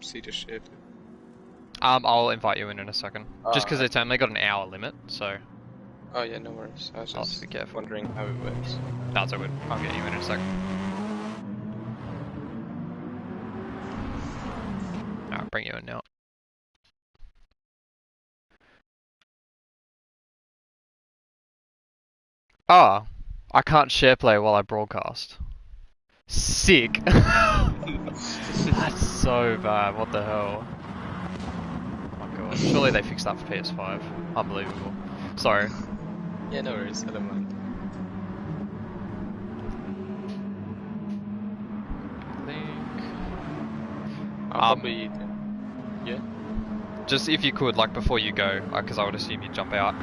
See the shit. I'll invite you in a second. Just because Alright. it's only got an hour limit, so Oh yeah, no worries. I was I'll have to just be careful. wondering how it works. That's all good. I'll get you in a second. Alright, bring you in now. Ah, I can't share play while I broadcast. Sick. That's so bad. What the hell? Oh my god. Surely they fixed that for PS5. Unbelievable. Sorry. Yeah, no worries. I don't mind. Link. I'll probably. Yeah. Just if you could, like before you go, because I would assume you'd jump out.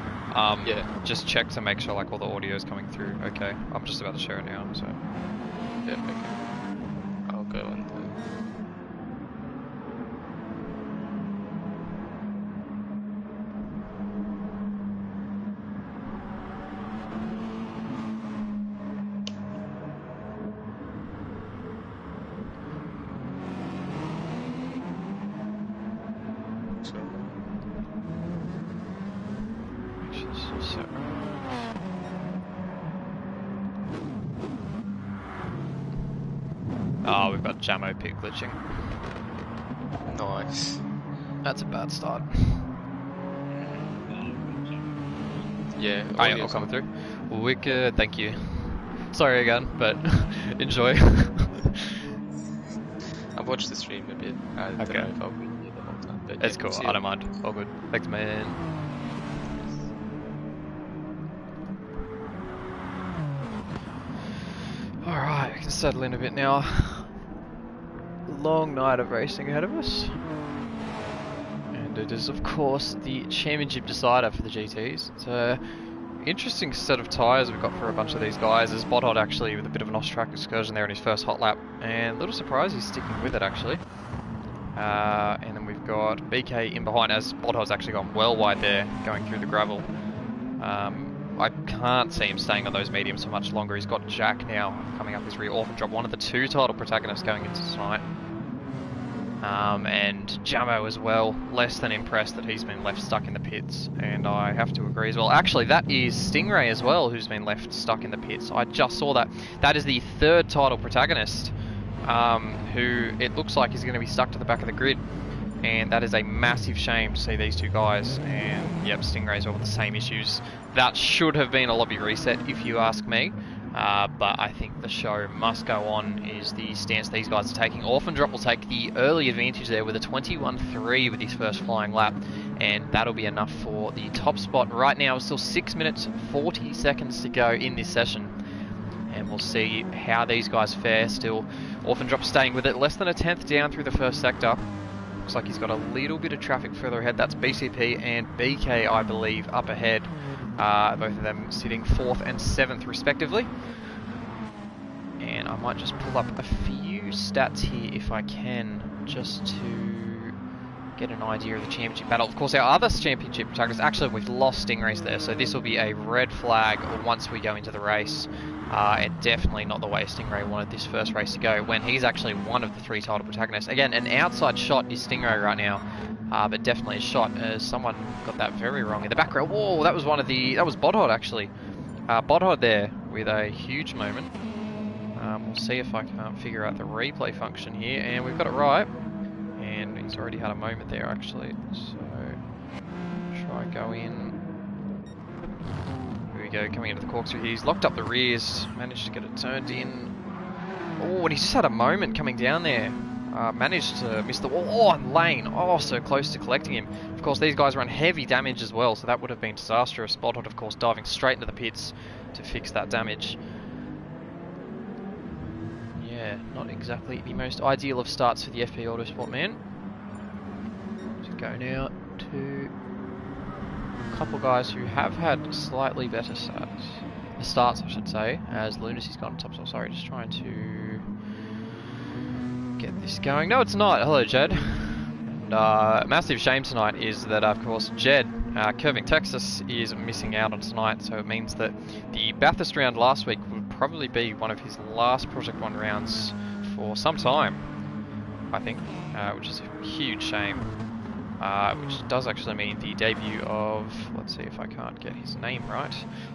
Yeah. Just check to make sure like all the audio is coming through. Okay. I'm just about to share it now. So. Yeah. Okay. I'll go and. Oh, we've got Jamo pit glitching. Nice. That's a bad start. Yeah. Oh yeah, all coming through. Wicked, thank you. Sorry again, but enjoy. I've watched the stream a bit. I don't know if I'll be here the whole time, but it's yeah, cool. I don't mind. All good. Thanks, man. Alright, we can settle in a bit now. Long night of racing ahead of us. And it is, of course, the championship decider for the GTs. It's a interesting set of tyres we've got for a bunch of these guys. There's Bodhod actually with a bit of an off-track excursion there in his first hot lap. And a little surprise he's sticking with it actually. And then we've got BK in behind as Bodhod's actually gone well wide there going through the gravel. I can't see him staying on those mediums for much longer. He's got Jack now coming up his rear orphan drop, one of the two title protagonists going into tonight. And Jamo as well, less than impressed that he's been left stuck in the pits, and I have to agree as well. Actually, that is Stingray as well who's been left stuck in the pits. I just saw that. That is the third title protagonist who it looks like is going to be stuck to the back of the grid. And that is a massive shame to see these two guys. And yep, Stingray's all with the same issues. That should have been a lobby reset if you ask me. But I think the show must go on is the stance these guys are taking. Orphan Drop will take the early advantage there with a 21.3 with his first flying lap. And that'll be enough for the top spot. Right now it's still 6 minutes 40 seconds to go in this session. And we'll see how these guys fare still. Orphan Drop staying with it, less than a tenth down through the first sector. Looks like he's got a little bit of traffic further ahead. That's BCP and BK, I believe, up ahead. Both of them sitting 4th and 7th respectively. And I might just pull up a few stats here if I can, just to get an idea of the championship battle. Of course, our other championship protagonist, actually we've lost Stingrays there, so this will be a red flag once we go into the race. And definitely not the way Stingray wanted this first race to go, when he's actually one of the 3 title protagonists. Again, an outside shot is Stingray right now, but definitely a shot as someone got that very wrong in the background. Whoa, that was that was Bodhod actually. Bodhod there with a huge moment. We'll see if I can't figure out the replay function here, and we've got it right. And he's already had a moment there actually, so try go in. Here we go, coming into the corkscrew here. He's locked up the rears, managed to get it turned in. Oh, and he's just had a moment coming down there. Managed to miss the wall. Oh, and Lane. Oh, so close to collecting him. Of course, these guys run heavy damage as well, so that would have been disastrous. Bodhod, of course, diving straight into the pits to fix that damage. Yeah, not exactly the most ideal of starts for the FP Autosport man. Let's go now to a couple guys who have had slightly better starts, I should say, as Lunacy's gone top. So sorry, just trying to get this going. No, it's not. Hello, Jed. And massive shame tonight is that, of course, Jed, Curving Texas, is missing out on tonight. So it means that the Bathurst round last week would probably be one of his last Project 1 rounds for some time. I think, which is a huge shame. Which does actually mean the debut of, let's see if I can't get his name right,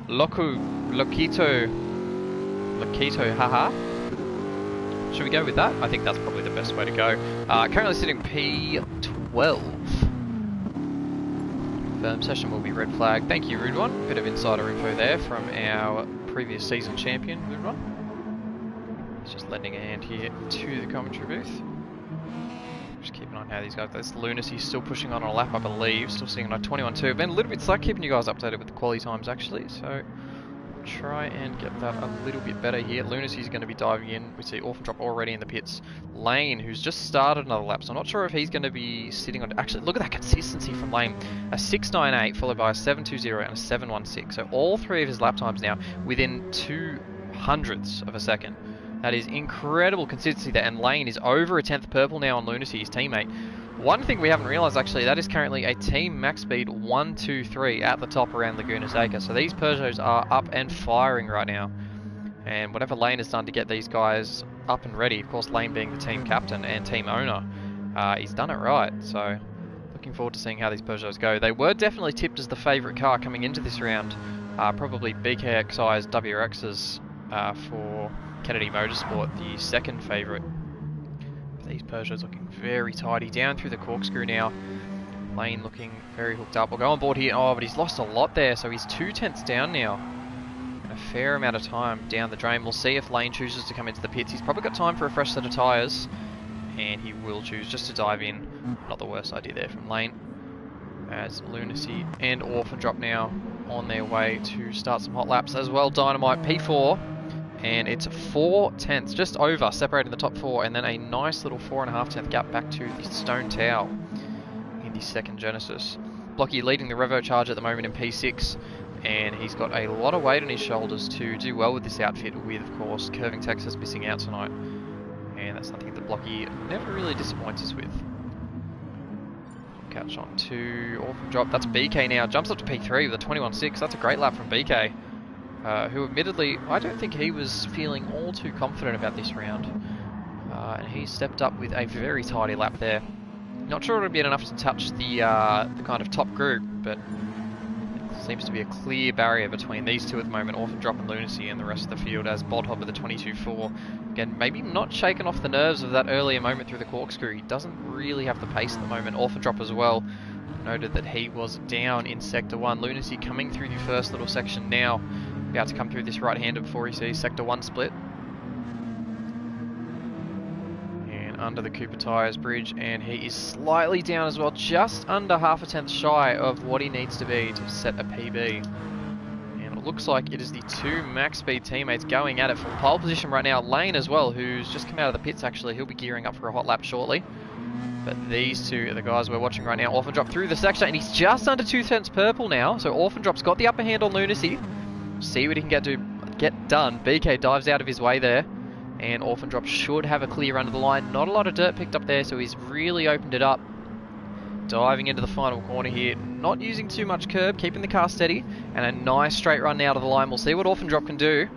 Lokito, haha. Should we go with that? I think that's probably the best way to go. Currently sitting P12. Confirmed session will be red flag. Thank you, Rude One. Bit of insider info there from our previous season champion, Rude One. He's just lending a hand here to the commentary booth. Just keep an eye on how these guys. That's Lunacy still pushing on a lap, I believe. Still sitting on a 21.2. Been a little bit slack keeping you guys updated with the quali times actually, so try and get that a little bit better here. Lunacy's going to be diving in. We see Orphan Drop already in the pits. Lane, who's just started another lap, so I'm not sure if he's going to be sitting on... Actually, look at that consistency from Lane. A 6.98 followed by a 7.20 and a 7.16. So all three of his lap times now within 0.02 of a second. That is incredible consistency there, and Lane is over a 10th purple now on Lunacy, his teammate. One thing we haven't realised actually, that is currently a team max speed 123 at the top around Laguna Seca. So these Peugeots are up and firing right now. And whatever Lane has done to get these guys up and ready, of course Lane being the team captain and team owner, he's done it right. So looking forward to seeing how these Peugeots go. They were definitely tipped as the favourite car coming into this round. Probably BKXI's WRX's for Kennedy Motorsport, the second favourite. These Peugeots looking very tidy. Down through the corkscrew now. Lane looking very hooked up. We'll go on board here. Oh, but he's lost a lot there, so he's 2/10 down now. And a fair amount of time down the drain. We'll see if Lane chooses to come into the pits. He's probably got time for a fresh set of tyres. And he will choose just to dive in. Not the worst idea there from Lane. As Lunacy and Orphan Drop now on their way to start some hot laps as well. Dynamite P4. And it's 4/10, just over, separating the top four, and then a nice little 4.5 gap back to the Stone Towel in the second Genesis. Blocky leading the Revo charge at the moment in P6, and he's got a lot of weight on his shoulders to do well with this outfit, with, of course, Curving Texas missing out tonight. And that's something that Blocky never really disappoints us with. Catch on to Orphan Drop. That's BK now, jumps up to P3 with a 21.6. That's a great lap from BK. Who admittedly, I don't think he was feeling all too confident about this round. And he stepped up with a very tidy lap there. Not sure it'll be enough to touch the kind of top group, but it seems to be a clear barrier between these two at the moment, Orphan Drop and Lunacy, and the rest of the field, as Bodhob with a 22.4. Again, maybe not shaken off the nerves of that earlier moment through the corkscrew. He doesn't really have the pace at the moment. Orphan Drop as well. Noted that he was down in Sector 1. Lunacy coming through the first little section now. About to come through this right-hander before he sees Sector 1 split. And under the Cooper Tyres bridge, and he is slightly down as well, just under 0.5 shy of what he needs to be to set a PB. And it looks like it is the two max speed teammates going at it for pole position right now. Lane as well, who's just come out of the pits actually. He'll be gearing up for a hot lap shortly. But these two are the guys we're watching right now. Orphan Drop through the section, and he's just under 0.2 purple now. So Orphan Drop's got the upper hand on Lunacy. See what he can get done. BK dives out of his way there, and Orphan Drop should have a clear under the line. Not a lot of dirt picked up there, so he's really opened it up. Diving into the final corner here, not using too much curb, keeping the car steady, and a nice straight run now to the line. We'll see what Orphan Drop can do.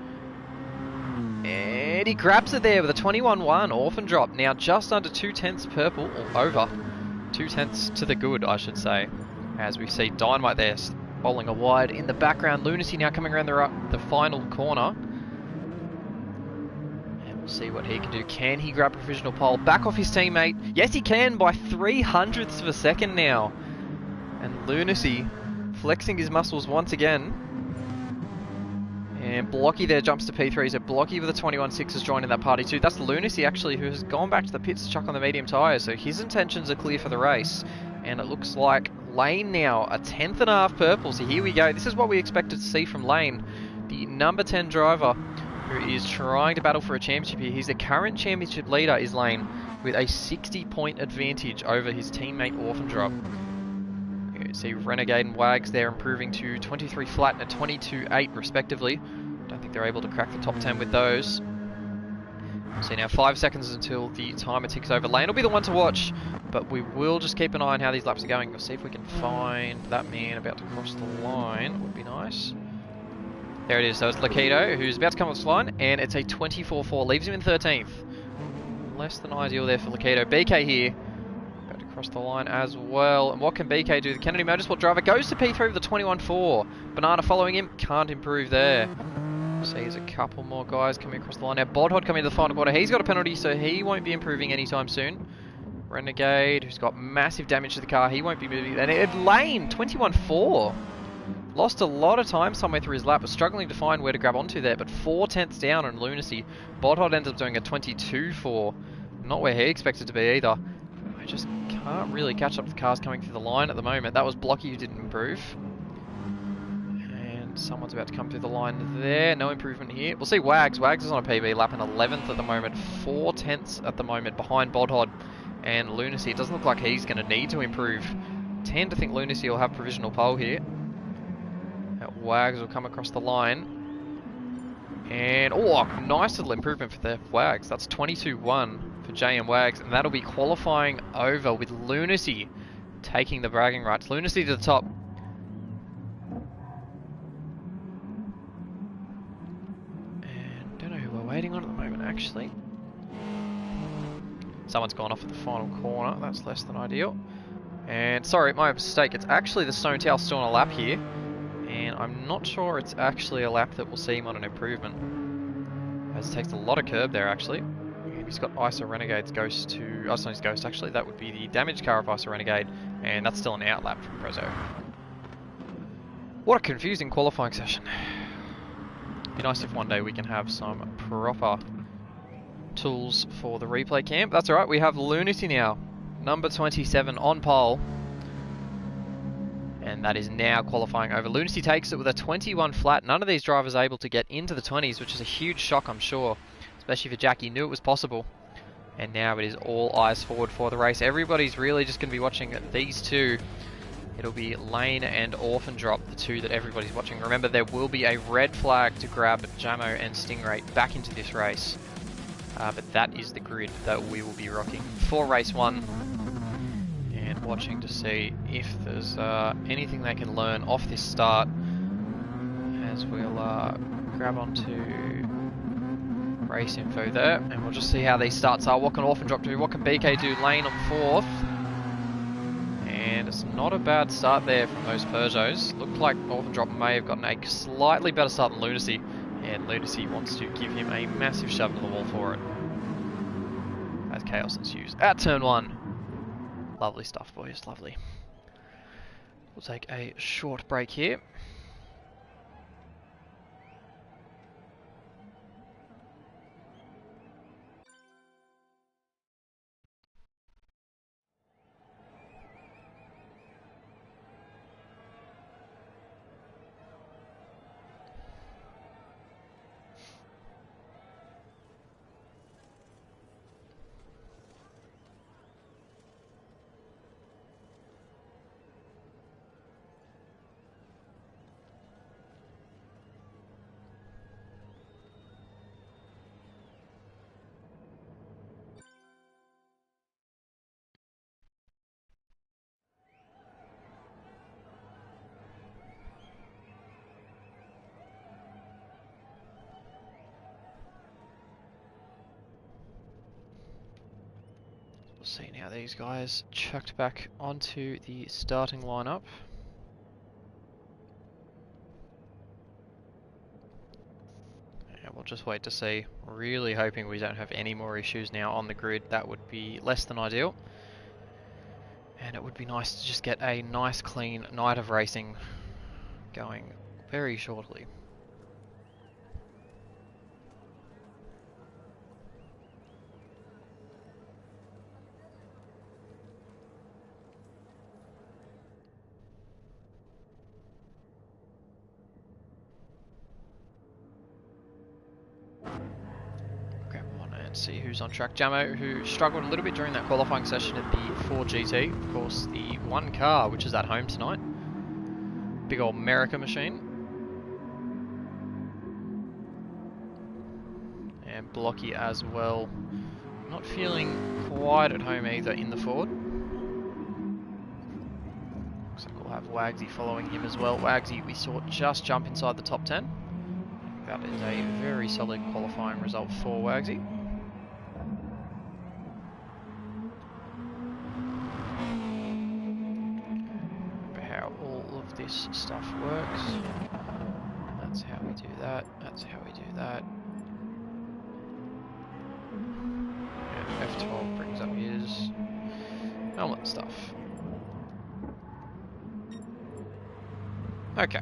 And he grabs it there with a 21.1. Orphan Drop now just under 0.2 purple, or over 0.2 to the good, I should say. As we see Dynamite there, bowling a wide in the background. Lunacy now coming around the final corner. And we'll see what he can do. Can he grab provisional pole? Back off his teammate. Yes, he can by 0.03 of a second now. And Lunacy flexing his muscles once again. And Blocky there jumps to P3. So Blocky with a 21.6 is joining that party too. That's Lunacy actually, who has gone back to the pits to chuck on the medium tyres. So his intentions are clear for the race. And it looks like Lane now, a 10.5 purple. So here we go. This is what we expected to see from Lane, the number 10 driver who is trying to battle for a championship here. He's the current championship leader, is Lane, with a 60-point advantage over his teammate Orphan Drop. You see Renegade and Wags there improving to 23 flat and a 22.8 respectively. Don't think they're able to crack the top 10 with those. So now 5 seconds until the timer ticks over. Lane will be the one to watch, but we will just keep an eye on how these laps are going. We'll see if we can find that man about to cross the line. Would be nice. There it is. So it's Lakito who's about to come off the line, and it's a 24.4. Leaves him in 13th. less than ideal there for Lakido. BK here, about to cross the line as well. And what can BK do? The Kennedy Motorsport driver goes to P3 with the 21.4. Banana following him, can't improve there. Sees a couple more guys coming across the line now. Bodhod coming into the final quarter. He's got a penalty, so he won't be improving anytime soon. Renegade, who's got massive damage to the car, he won't be moving. And Lane, 21.4. Lost a lot of time somewhere through his lap, but struggling to find where to grab onto there. But 4 tenths down on Lunacy. Bodhod ends up doing a 22.4. Not where he expected to be either. I just can't really catch up to the cars coming through the line at the moment. That was Blocky who didn't improve. And someone's about to come through the line there. No improvement here. We'll see Wags. Wags is on a PB, lapping 11th at the moment. 4 tenths at the moment behind Bodhod and Lunacy. It doesn't look like he's going to need to improve. Tend to think Lunacy will have provisional pole here. Wags will come across the line. And, oh, nice little improvement for the Wags. That's 22.1 for JM Wags. And that'll be qualifying over with Lunacy taking the bragging rights. Lunacy to the top. And don't know who we're waiting on at the moment, actually. Someone's gone off at the final corner. That's less than ideal. And, sorry, my mistake. It's actually the Stone Tail still on a lap here. And I'm not sure it's actually a lap that will see him on an improvement. As it takes a lot of curb there, actually. And he's got ISO Renegade's Ghost to... Oh, it's not his Ghost, actually. That would be the damaged car of ISO Renegade. And that's still an out lap from Prezzo. What a confusing qualifying session. Be nice if one day we can have some proper tools for the replay cam. That's alright, we have Lunacy now. Number 27 on pole. And that is now qualifying over. Lunacy takes it with a 21 flat. None of these drivers are able to get into the 20s, which is a huge shock, I'm sure. Especially for Jackie. Knew it was possible. And now it is all eyes forward for the race. Everybody's really just going to be watching these two. It'll be Lane and Orphan Drop, the two that everybody's watching. Remember, there will be a red flag to grab Jamo and Stingray back into this race. But that is the grid that we will be rocking for race 1. Watching to see if there's anything they can learn off this start, as we'll grab onto race info there, and we'll just see how these starts are. What can Orphan Drop do? What can BK do? Lane on 4th, and it's not a bad start there from those Peugeots. Looked like Orphan Drop may have gotten a slightly better start than Lunacy, and Lunacy wants to give him a massive shove to the wall for it as chaos ensues at turn 1. Lovely stuff, boys, lovely. We'll take a short break here. We'll see now these guys chucked back onto the starting lineup. And we'll just wait to see. Really hoping we don't have any more issues now on the grid. That would be less than ideal. And it would be nice to just get a nice clean night of racing going very shortly. See who's on track. Jamo, who struggled a little bit during that qualifying session at the 4GT. Of course, the one car, which is at home tonight. Big old America machine. And Blocky as well. Not feeling quite at home either in the Ford. Looks like we'll have Wagsy following him as well. Wagsy, we saw just jump inside the top 10. That is a very solid qualifying result for Wagsy. this stuff works. That's how we do that. That's how we do that. And F12 brings up his helmet stuff. Okay.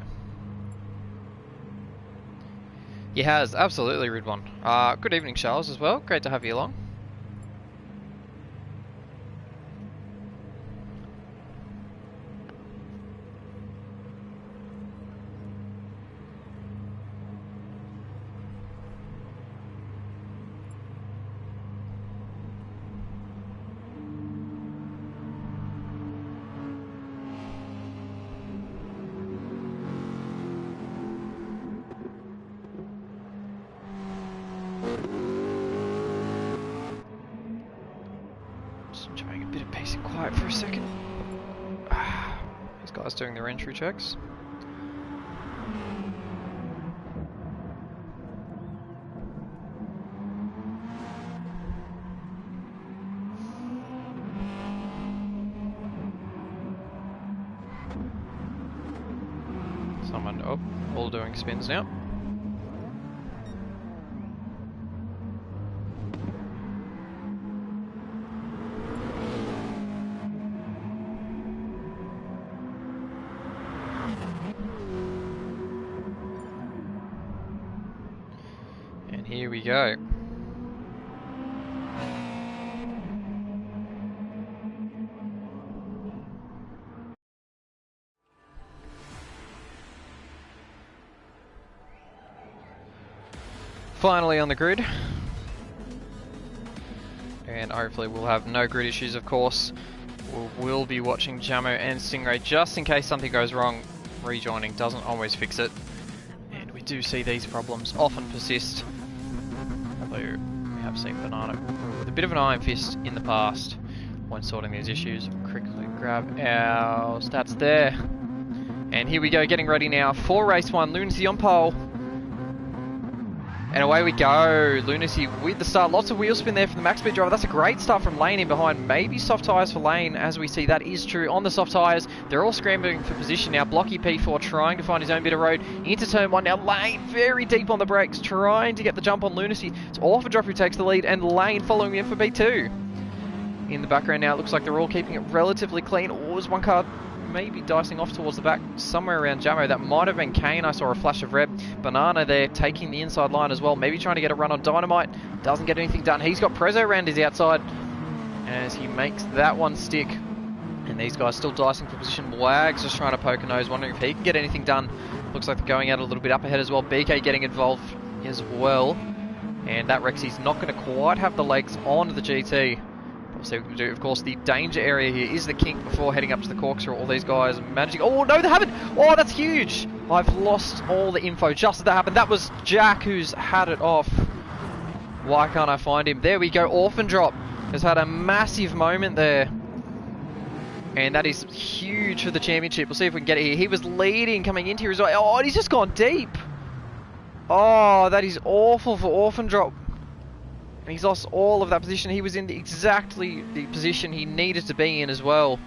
He has, absolutely, Ridwan. Good evening, Charles, as well. Great to have you along. For a second. These guys doing their entry checks. Someone, oh, all doing spins now. Here we go. Finally on the grid. And hopefully we'll have no grid issues, of course. We'll be watching Jamo and Stingray just in case something goes wrong. Rejoining doesn't always fix it. And we do see these problems often persist. We have seen Banana with a bit of an iron fist in the past when sorting these issues. Quickly grab our stats there. And here we go, getting ready now for race 1. Lunacy on pole. And away we go. Lunacy with the start. Lots of wheel spin there from the max speed driver. That's a great start from Lane in behind. Maybe soft tyres for Lane, as we see that is true on the soft tyres. They're all scrambling for position now. Blocky P4 trying to find his own bit of road into turn 1 now. Lane very deep on the brakes, trying to get the jump on Lunacy. It's Orphandrop who takes the lead, and Lane following him for B2. In the background now, it looks like they're all keeping it relatively clean. Oh, there's one car maybe dicing off towards the back, somewhere around Jamo. That might have been Kane. I saw a flash of red. Banana there taking the inside line as well, maybe trying to get a run on Dynamite. Doesn't get anything done. He's got Prezzo around his outside as he makes that one stick. And these guys still dicing for position. Wags just trying to poke a nose, wondering if he can get anything done. Looks like they're going out a little bit up ahead as well. BK getting involved as well. And that Rexy's not going to quite have the legs on the GT. We'll see what we can do. Of course, the danger area here is the kink before heading up to the corkscrew. All these guys managing. Oh, no, they haven't. Oh, that's huge. I've lost all the info just as that happened. That was Jack who's had it off. Why can't I find him? There we go. Orphandrop has had a massive moment there. And that is huge for the championship. We'll see if we can get it here. He was leading coming into here as well. Oh, and he's just gone deep. Oh, that is awful for Orphandrop. And he's lost all of that position. He was in exactly the position he needed to be in as well.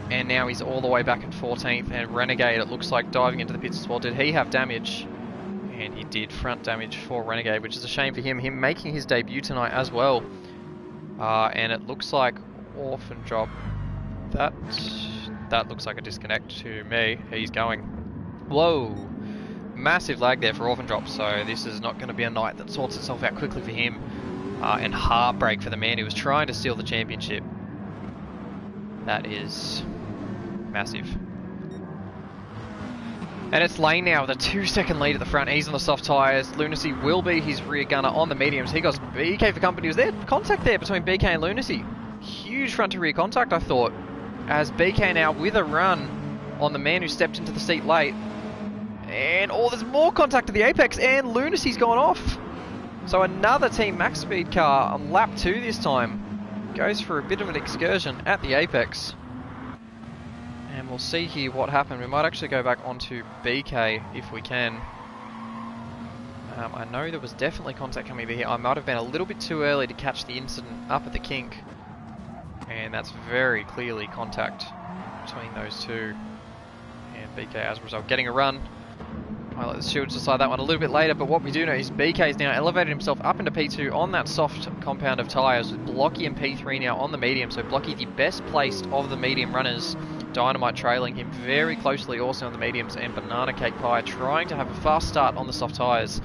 And now he's all the way back in 14th. And Renegade, it looks like, diving into the pits as well. Did he have damage? And he did, front damage for Renegade, which is a shame for him. Him making his debut tonight as well. And it looks like Orphandrop. That looks like a disconnect to me. He's going. Whoa. Massive lag there for Orphandrop, so this is not going to be a night that sorts itself out quickly for him. And heartbreak for the man who was trying to steal the championship. That is massive. And it's Lane now with a 2-second lead at the front. He's on the soft tyres. Lunacy will be his rear gunner on the mediums. He got BK for company. Was there contact there between BK and Lunacy? Huge front to rear contact, I thought. As BK now with a run on the man who stepped into the seat late. And oh, there's more contact to the apex, and Lunacy's gone off. So another Team Max Speed car on lap 2 this time. Goes for a bit of an excursion at the apex. And we'll see here what happened. We might actually go back onto BK if we can. I know there was definitely contact coming over here. I might have been a little bit too early to catch the incident up at the kink. And that's very clearly contact between those two. And BK, as a result, getting a run. I'll let the Shields decide that one a little bit later, but what we do know is BK is now elevated himself up into P2 on that soft compound of tyres, with Blocky and P3 now on the medium. So Blocky, the best placed of the medium runners, Dynamite trailing him very closely also on the mediums, and Banana Cake Pie trying to have a fast start on the soft tyres.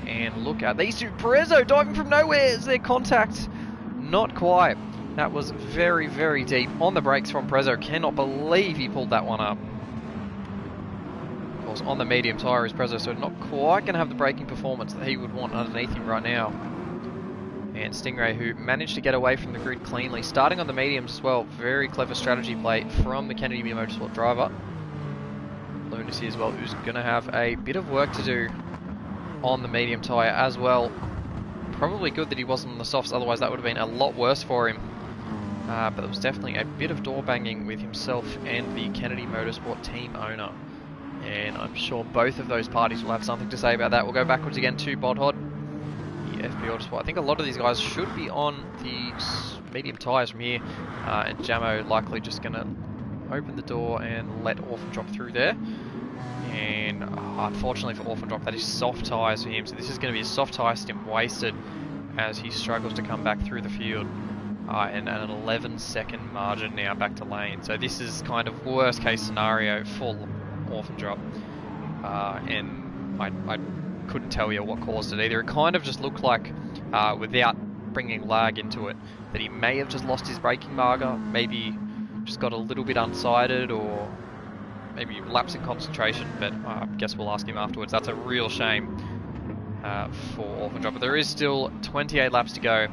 And look at these two, Perezzo diving from nowhere. Is there contact? Not quite. That was very, very deep on the brakes from Perezzo. Cannot believe he pulled that one up. Of course, on the medium tyre is Perezzo, so not quite going to have the braking performance that he would want underneath him right now. And Stingray, who managed to get away from the grid cleanly, starting on the mediums as well. Very clever strategy play from the Kennedy Motorsport driver. Lunacy as well, who's going to have a bit of work to do on the medium tyre as well. Probably good that he wasn't on the softs, otherwise that would have been a lot worse for him. But there was definitely a bit of door banging with himself and the Kennedy Motorsport team owner. And I'm sure both of those parties will have something to say about that. We'll go backwards again to Bodhod, the FP Autosport. I think a lot of these guys should be on the medium tyres from here. And Jamo likely just going to open the door and let Orphan drop through there. And unfortunately for Orphan Drop, that is soft tyres for him. So this is going to be a soft tyre stint wasted as he struggles to come back through the field. And an 11-second margin now back to lane. So this is kind of worst case scenario for Orphan Drop. And I couldn't tell you what caused it either. It kind of just looked like, without bringing lag into it, that he may have just lost his braking marker, maybe just got a little bit unsighted, or maybe lapse in concentration, but I guess we'll ask him afterwards. That's a real shame for Orphan Drop. But there is still 28 laps to go.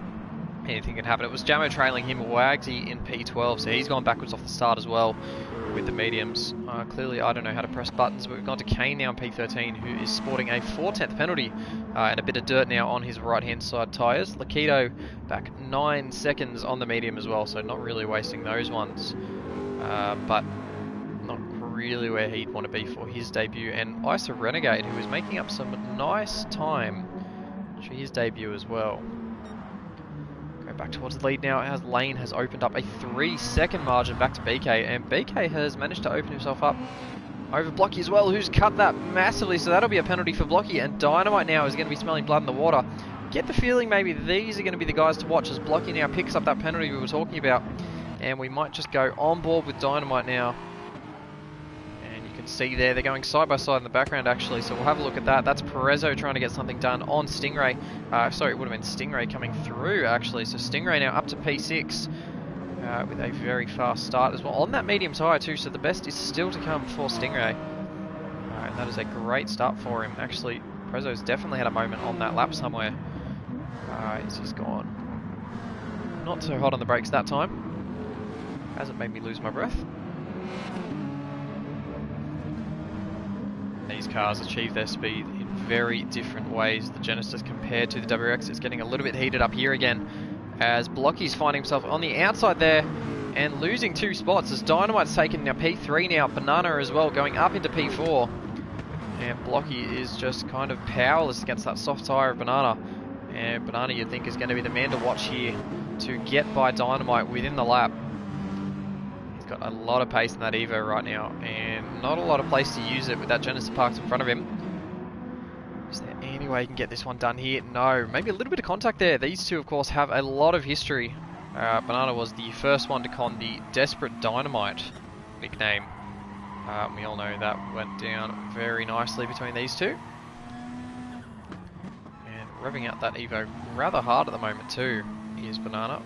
Anything can happen. It was Jamo trailing him, Wagsy in P12, so he's gone backwards off the start as well with the mediums. Clearly, I don't know how to press buttons, but we've gone to Kane now in P13, who is sporting a 4/10 penalty and a bit of dirt now on his right-hand side tyres. Lakito back 9 seconds on the medium as well, so not really wasting those ones. But not really where he'd want to be for his debut. And Isa Renegade, who is making up some nice time for his debut as well. Go back towards the lead now as Lane has opened up a 3-second margin back to BK, and BK has managed to open himself up over Blocky as well, who's cut that massively, so that'll be a penalty for Blocky. And Dynamite now is going to be smelling blood in the water. Get the feeling maybe these are going to be the guys to watch as Blocky now picks up that penalty we were talking about, and we might just go on board with Dynamite now. You can see there, they're going side by side in the background actually, so we'll have a look at that. That's Perezzo trying to get something done on Stingray. Sorry, it would have been Stingray coming through actually. So Stingray now up to P6 with a very fast start as well on that medium tyre too, so the best is still to come for Stingray. And that is a great start for him. Actually, Perezzo's definitely had a moment on that lap somewhere. He's gone not so hot on the brakes that time. Hasn't made me lose my breath. These cars achieve their speed in very different ways. The Genesis compared to the WRX, it's getting a little bit heated up here again as Blocky's finding himself on the outside there and losing 2 spots as Dynamite's taken now P3 now, Banana as well going up into P4, and Blocky is just kind of powerless against that soft tyre of Banana, and Banana you'd think is going to be the man to watch here to get by Dynamite within the lap. Got a lot of pace in that Evo right now, and not a lot of place to use it with that Genesis parked in front of him. Is there any way he can get this one done here? No. Maybe a little bit of contact there. These two, of course, have a lot of history. Banana was the first one to con the Desperate Dynamite nickname. We all know that went down very nicely between these two. And revving out that Evo rather hard at the moment too, is Banana.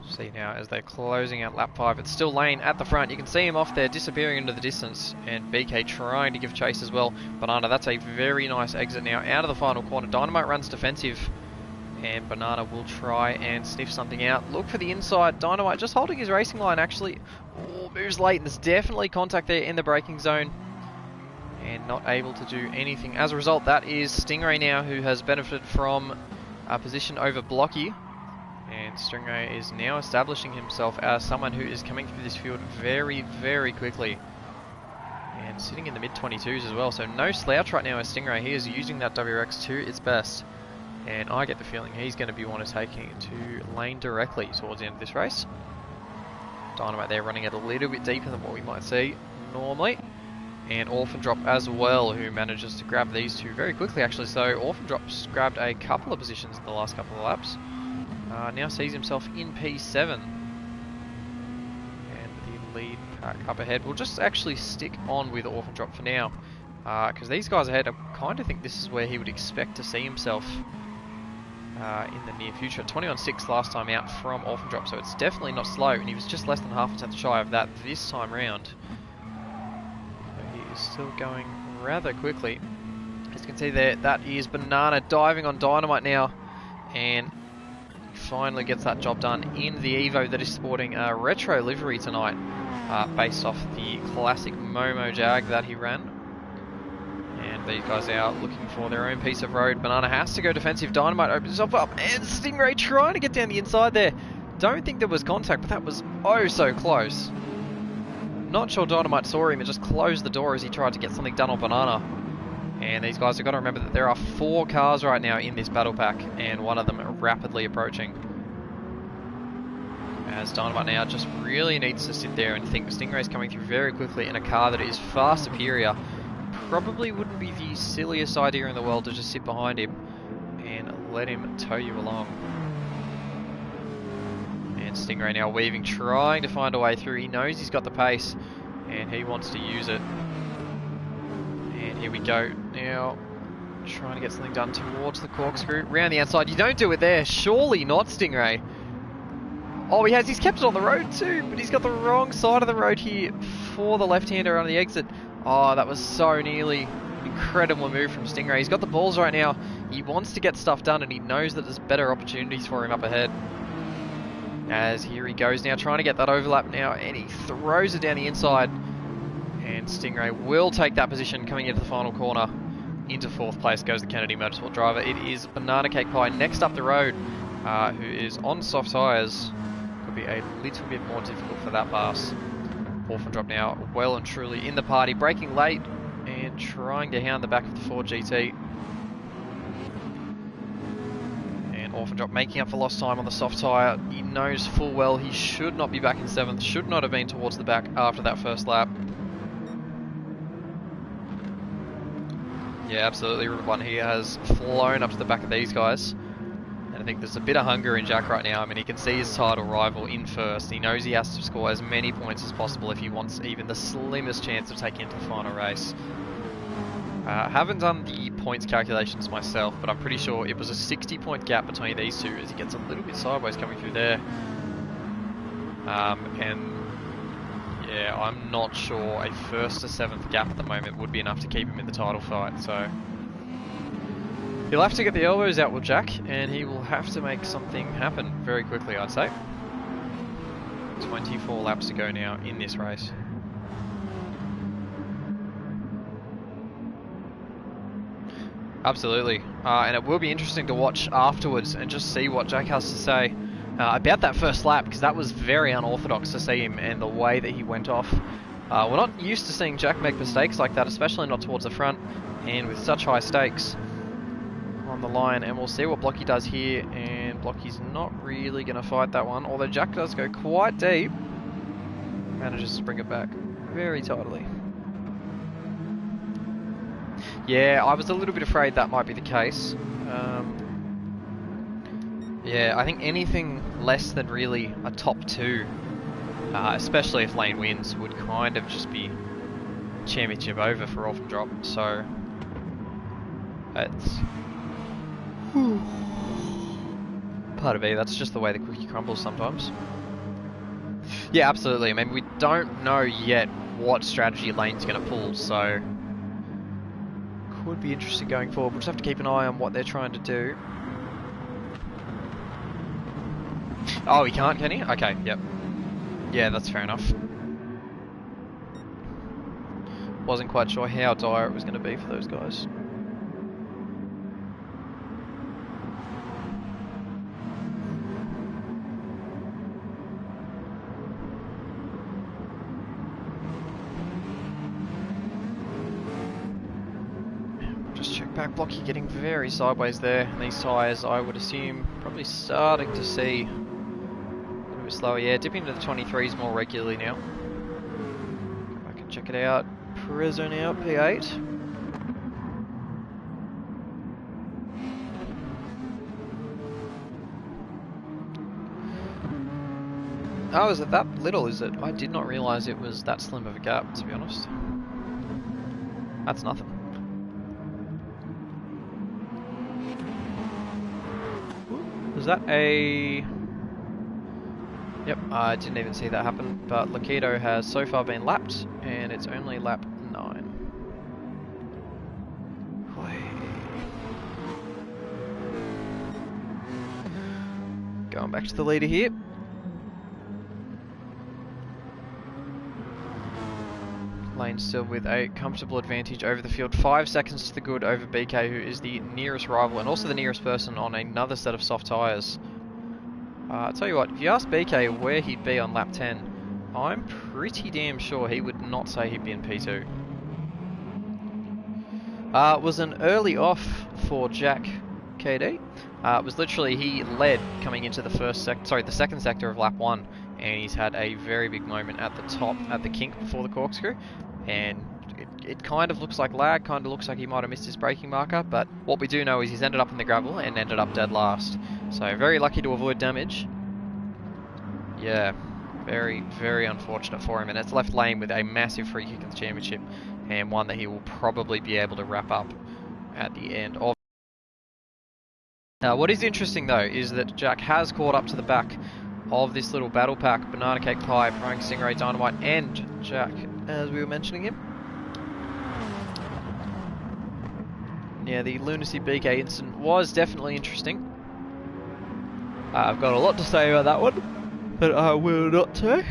See now as they're closing out lap 5, it's still Lane at the front. You can see him off there disappearing into the distance, and BK trying to give chase as well. Banana, that's a very nice exit now out of the final corner. Dynamite runs defensive, and Banana will try and sniff something out. Look for the inside. Dynamite just holding his racing line actually. Oh, moves late, and there's definitely contact there in the braking zone, and not able to do anything. As a result, that is Stingray now, who has benefited from a position over Blocky. And Stingray is now establishing himself as someone who is coming through this field very, very quickly. And sitting in the mid-22s as well, so no slouch right now as Stingray. He is using that WRX to its best. And I get the feeling he's going to be one of taking it to lane directly towards the end of this race. Dynamite there running it a little bit deeper than what we might see normally. And Orphan Drop as well, who manages to grab these two very quickly actually. So Orphan Drop's grabbed a couple of positions in the last couple of laps. Now sees himself in P7. And the lead pack up ahead. We'll just actually stick on with Orphan Drop for now. Because these guys ahead, I kind of think this is where he would expect to see himself in the near future. 20-on-6 last time out from Orphan Drop, so it's definitely not slow. And he was just less than half a tenth shy of that this time round. Is still going rather quickly. As you can see there, that is Banana diving on Dynamite now, and he finally gets that job done in the Evo that is sporting a retro livery tonight, based off the classic Momo Jag that he ran. And these guys are out looking for their own piece of road. Banana has to go defensive. Dynamite opens himself up, and Stingray trying to get down the inside there. Don't think there was contact, but that was oh so close. Not sure Dynamite saw him and just closed the door as he tried to get something done on Banana. And these guys have got to remember that there are 4 cars right now in this battle pack, and one of them rapidly approaching. As Dynamite now just really needs to sit there and think. Stingray's coming through very quickly in a car that is far superior. Probably wouldn't be the silliest idea in the world to just sit behind him and let him tow you along. Stingray now weaving, trying to find a way through. He knows he's got the pace and he wants to use it. And here we go. Now trying to get something done towards the corkscrew. Round the outside. You don't do it there. Surely not, Stingray. Oh, he has. He's kept it on the road too, but he's got the wrong side of the road here for the left-hander on the exit. Oh, that was so nearly. Incredible move from Stingray. He's got the balls right now. He wants to get stuff done and he knows that there's better opportunities for him up ahead. As here he goes now, trying to get that overlap now, and he throws it down the inside. And Stingray will take that position coming into the final corner. Into 4th place goes the Kennedy Motorsport driver. It is Banana Cake Pie next up the road, who is on soft tyres. Could be a little bit more difficult for that pass. Orphan Drop now well and truly in the party, braking late and trying to hound the back of the Ford GT. Orphan Drop making up for lost time on the soft tyre. He knows full well he should not be back in 7th, should not have been towards the back after that first lap. Yeah, absolutely. Route 1 here has flown up to the back of these guys. And I think there's a bit of hunger in Jack right now. I mean, he can see his title rival in first. He knows he has to score as many points as possible if he wants even the slimmest chance of taking into the final race. Haven't done the points calculations myself, but I'm pretty sure it was a 60-point gap between these two as he gets a little bit sideways coming through there. And yeah, I'm not sure a 1st to 7th gap at the moment would be enough to keep him in the title fight, so he'll have to get the elbows out with Jack, and he will have to make something happen very quickly, I'd say. 24 laps to go now in this race. Absolutely, and it will be interesting to watch afterwards and just see what Jack has to say about that first lap, because that was very unorthodox to see him and the way that he went off. We're not used to seeing Jack make mistakes like that, especially not towards the front and with such high stakes on the line. And we'll see what Blocky does here, and Blocky's not really going to fight that one, although Jack does go quite deep. Manages to bring it back very tidily. Yeah, I was a little bit afraid that might be the case. Yeah, I think anything less than really a top 2, especially if lane wins, would kind of just be championship over for Orphan Drop. So it's part of it. That's just the way the cookie crumbles sometimes. Yeah, absolutely. I mean, we don't know yet what strategy Lane's going to pull, so could be interesting going forward. We'll just have to keep an eye on what they're trying to do. Oh, he can't, can he? Okay, yep. Yeah, that's fair enough. Wasn't quite sure how dire it was going to be for those guys. Back Blocky getting very sideways there, and these tyres I would assume probably starting to see a slower. Yeah, dipping into the 23s more regularly now. Go back and check it out. Prezzo now, P8. Oh, is it that little, is it? I did not realise it was that slim of a gap, to be honest. That's nothing. Was that a... Yep, I didn't even see that happen, but Lakido has so far been lapped, and it's only lap 9. Going back to the leader here. Lane still with a comfortable advantage over the field. 5 seconds to the good over BK, who is the nearest rival and also the nearest person on another set of soft tyres. I'll tell you what, if you ask BK where he'd be on lap 10, I'm pretty damn sure he would not say he'd be in P2. It was an early off for Jack KD. It was literally, he led coming into the the second sector of lap 1, and he's had a very big moment at the top, at the kink before the corkscrew, and it kind of looks like lag, kind of looks like he might have missed his braking marker, but what we do know is he's ended up in the gravel and ended up dead last. So very lucky to avoid damage. Yeah, very, very unfortunate for him, and it's left Lane with a massive free kick in the championship, and one that he will probably be able to wrap up at the end of. What is interesting though is that Jack has caught up to the back of this little battle pack, Banana Cake Pie, Prime Stingray, Dynamite, and Jack, as we were mentioning him. Yeah, the Lunacy BK incident was definitely interesting. I've got a lot to say about that one, but I will not say.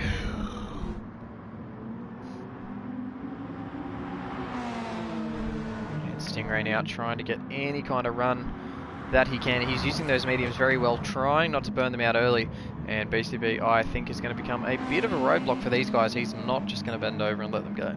And Stingray now trying to get any kind of run that he can. He's using those mediums very well, trying not to burn them out early, and BCB I think is going to become a bit of a roadblock for these guys. He's not just going to bend over and let them go.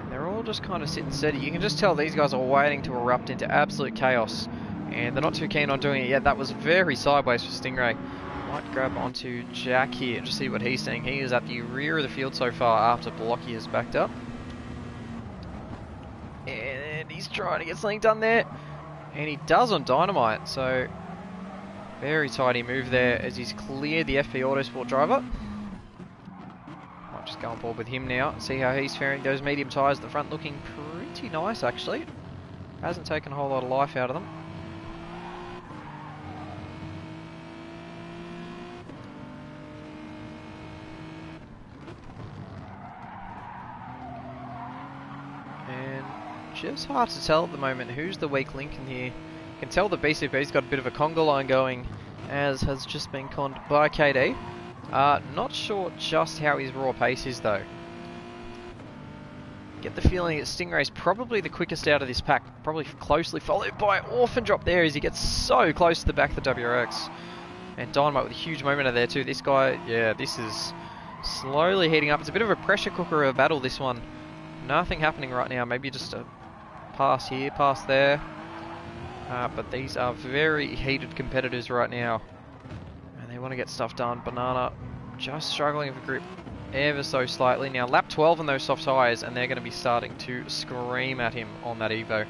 And they're all just kind of sitting steady. You can just tell these guys are waiting to erupt into absolute chaos, and they're not too keen on doing it yet. That was very sideways for Stingray. Might grab onto Jack here to see what he's seeing. He is at the rear of the field so far after Blocky has backed up. And he's trying to get something done there. And he does on Dynamite. So, very tidy move there as he's cleared the FP Autosport driver. Might just go on board with him now. See how he's faring. Those medium tyres at the front looking pretty nice actually. Hasn't taken a whole lot of life out of them. Just hard to tell at the moment who's the weak link in here. You can tell that BCB's got a bit of a conga line going, as has just been conned by KD. Not sure just how his raw pace is though. Get the feeling that Stingray's probably the quickest out of this pack, probably closely followed by Orphan Drop there as he gets so close to the back of the WRX. And Dynamite with a huge moment there too. This guy, yeah, this is slowly heating up. It's a bit of a pressure cooker of a battle, this one. Nothing happening right now, maybe just a pass here, pass there. But these are very heated competitors right now. And they want to get stuff done. Banana just struggling with grip ever so slightly. Now lap 12 on those soft tyres, and they're going to be starting to scream at him on that Evo.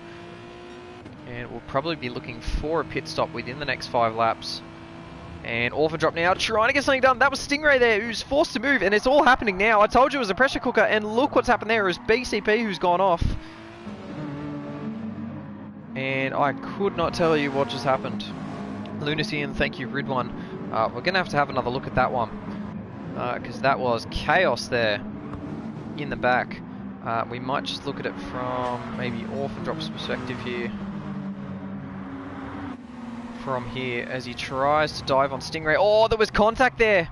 And we'll probably be looking for a pit stop within the next 5 laps. And Orphan Drop now trying to get something done. That was Stingray there who's forced to move, and it's all happening now. I told you it was a pressure cooker, and look what's happened there. It was BCP who's gone off. And I could not tell you what just happened. Lunacy and thank you Ridwan. We're going to have another look at that one. Because that was chaos there in the back. We might just look at it from maybe Orphan Drop's perspective here. From here as he tries to dive on Stingray. Oh, there was contact there.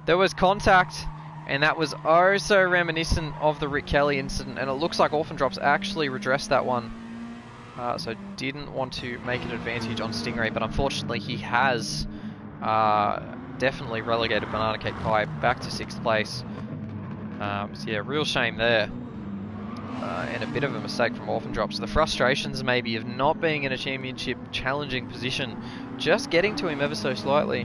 There was contact. And that was oh so reminiscent of the Rick Kelly incident. And it looks like Orphan Drop's actually redressed that one. So didn't want to make an advantage on Stingray, but unfortunately he has definitely relegated Banana Cake Pie back to 6th place. So yeah, real shame there. And a bit of a mistake from Orphan Drop. So the frustrations maybe of not being in a championship challenging position, just getting to him ever so slightly.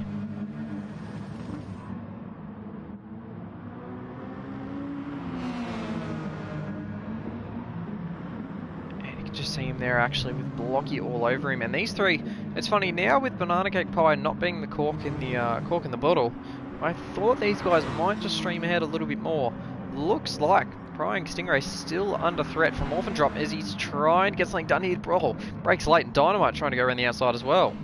And you can just see him there actually with Blocky all over him. And these three, it's funny now with Banana Cake Pie not being the cork in the bottle, I thought these guys might just stream ahead a little bit more. Looks like Prying Stingray still under threat from Orphan Drop as he's trying to get something done here. Brawl breaks late and Dynamite trying to go around the outside as well.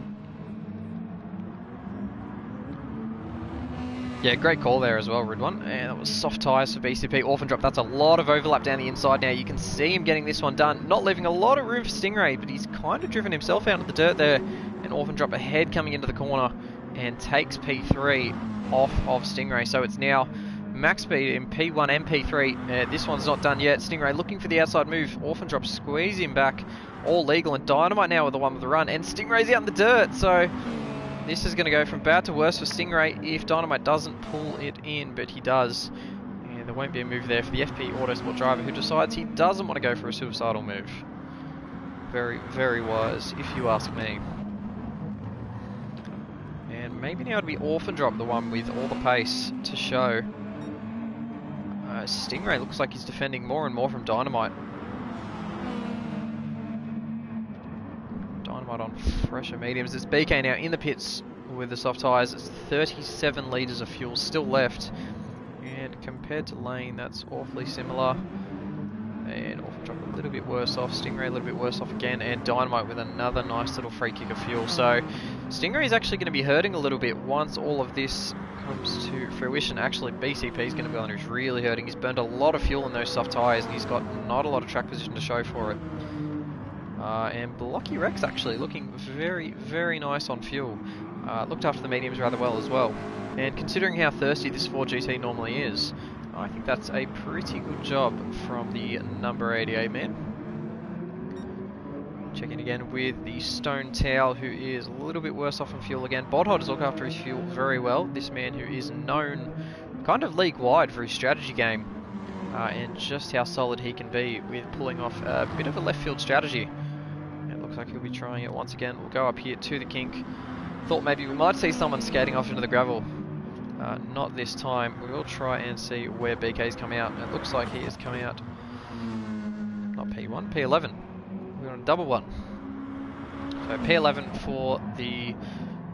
Yeah, great call there as well, Ridwan. And that was soft tyres for BCP. Orphan Drop, that's a lot of overlap down the inside now. You can see him getting this one done. Not leaving a lot of room for Stingray, but he's kind of driven himself out of the dirt there. And Orphan Drop ahead coming into the corner and takes P3 off of Stingray. So it's now max speed in P1 and P3. This one's not done yet. Stingray looking for the outside move. Orphan Drop squeeze him back. All legal, and Dynamite now with the one with the run. And Stingray's out in the dirt, so this is going to go from bad to worse for Stingray if Dynamite doesn't pull it in, but he does. And there won't be a move there for the FP Autosport driver who decides he doesn't want to go for a suicidal move. Very, very wise, if you ask me. And maybe now it'll be Orphan Drop, the one with all the pace to show. Stingray looks like he's defending more and more from Dynamite. Dynamite on fresher mediums. It's BK now in the pits with the soft tyres. It's 37 litres of fuel still left. And compared to Lane, that's awfully similar. And Orphan Drop a little bit worse off. Stingray a little bit worse off again. And Dynamite with another nice little free kick of fuel. So Stingray is actually going to be hurting a little bit once all of this comes to fruition. Actually, BCP is going to be one who's really hurting. He's burned a lot of fuel in those soft tyres and he's got not a lot of track position to show for it. And Blocky Rex actually looking very, very nice on fuel. Looked after the mediums rather well as well. And considering how thirsty this 4GT normally is, I think that's a pretty good job from the number 88 man. Checking again with the Stone Towel, who is a little bit worse off on fuel again. Bodhod has looked after his fuel very well. This man who is known kind of league-wide for his strategy game. And just how solid he can be with pulling off a bit of a left field strategy. It looks like he'll be trying it once again. We'll go up here to the kink. Thought maybe we might see someone skating off into the gravel. Not this time. We will try and see where BK's come out. It looks like he has come out. Not P1, P11. We're on a double one. So P11 for the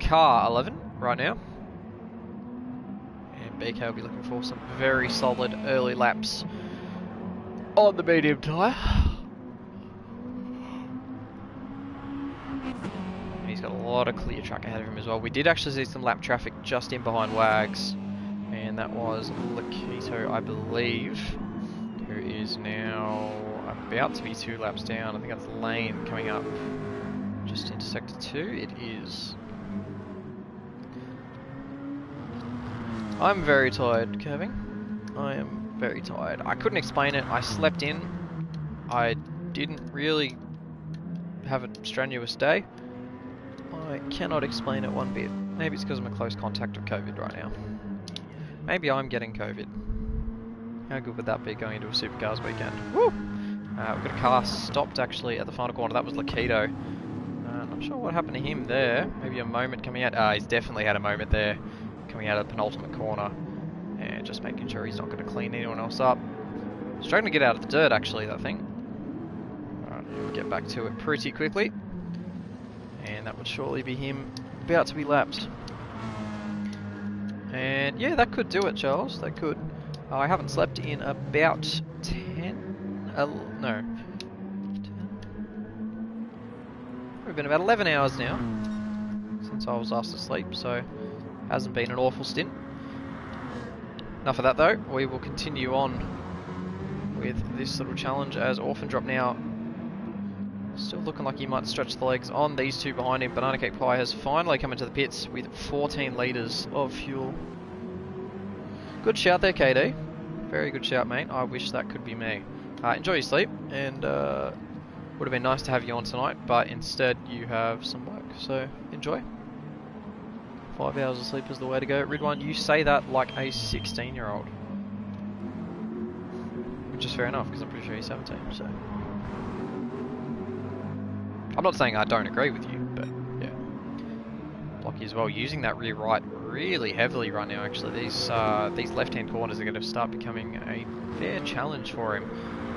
car 11 right now. And BK will be looking for some very solid early laps on the medium tyre. And he's got a lot of clear track ahead of him as well. We did actually see some lap traffic just in behind Wags. And that was Lakito, I believe, who is now about to be 2 laps down. I think that's Lane coming up just into sector 2. It is. I'm very tired, Curving. I am very tired. I couldn't explain it. I slept in. I didn't really have a strenuous day. I cannot explain it one bit. Maybe it's because I'm a close contact of COVID right now. Maybe I'm getting COVID. How good would that be going into a supercars weekend? Woo! We've got a car stopped actually at the final corner. That was Lakito. Not sure what happened to him there. Maybe a moment coming out. He's definitely had a moment there coming out of the penultimate corner. And just making sure he's not going to clean anyone else up. Struggling to get out of the dirt actually, that thing. Alright, we'll get back to it pretty quickly. And that would surely be him about to be lapped. And yeah, that could do it, Charles. That could. I haven't slept in about 10... no. 10? It's been about 11 hours now since I was asked to sleep, so hasn't been an awful stint. Enough of that though. We will continue on with this little challenge as Orphan Drop now still looking like he might stretch the legs on these two behind him. Banana Cake Pie has finally come into the pits with 14 litres of fuel. Good shout there, KD. Very good shout, mate. I wish that could be me. Enjoy your sleep, and would have been nice to have you on tonight, but instead you have some work, so enjoy. 5 hours of sleep is the way to go. Ridwan, you say that like a 16-year-old. which is fair enough because I'm pretty sure he's 17. So I'm not saying I don't agree with you, but yeah. Blocky as well, using that rear right really heavily right now. Actually, these left-hand corners are going to start becoming a fair challenge for him.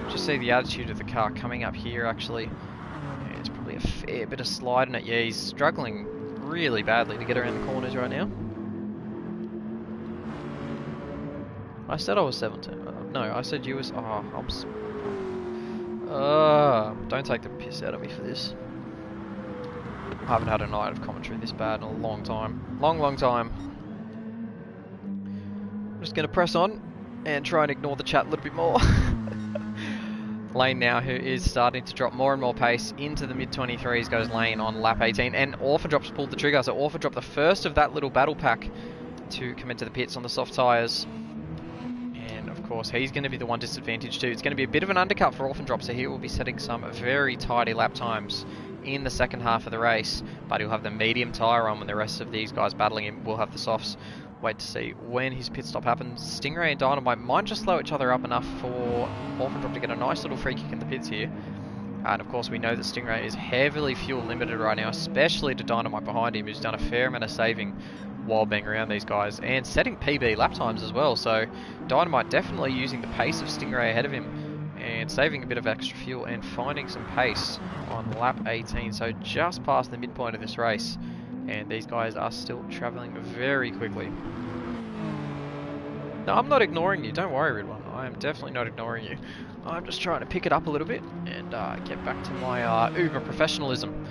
Just see the attitude of the car coming up here. Actually, yeah, it's probably a fair bit of slide in it. Yeah, he's struggling really badly to get around the corners right now. I said I was 17. No, I said you was. Oh, don't take the piss out of me for this. I haven't had a night of commentary this bad in a long time. Long time. I'm just going to press on and try and ignore the chat a little bit more. Lane now, who is starting to drop more and more pace into the mid-23s, goes Lane on lap 18. And Orphandrop's pulled the trigger, so Orphandrop, the first of that little battle pack to come into the pits on the soft tyres. And of course, he's going to be the one disadvantaged too. It's going to be a bit of an undercut for Orphandrop, so he will be setting some very tidy lap times in the second half of the race, but he'll have the medium tyre on when the rest of these guys battling him will have the softs. Wait to see when his pit stop happens. Stingray and Dynamite might just slow each other up enough for Orphandrop to get a nice little free kick in the pits here. And of course we know that Stingray is heavily fuel limited right now, especially to Dynamite behind him, who's done a fair amount of saving while being around these guys and setting PB lap times as well. So Dynamite definitely using the pace of Stingray ahead of him and saving a bit of extra fuel and finding some pace on lap 18, so just past the midpoint of this race, and these guys are still travelling very quickly. No, I'm not ignoring you, don't worry, Red One. I am definitely not ignoring you. I'm just trying to pick it up a little bit and get back to my uber professionalism.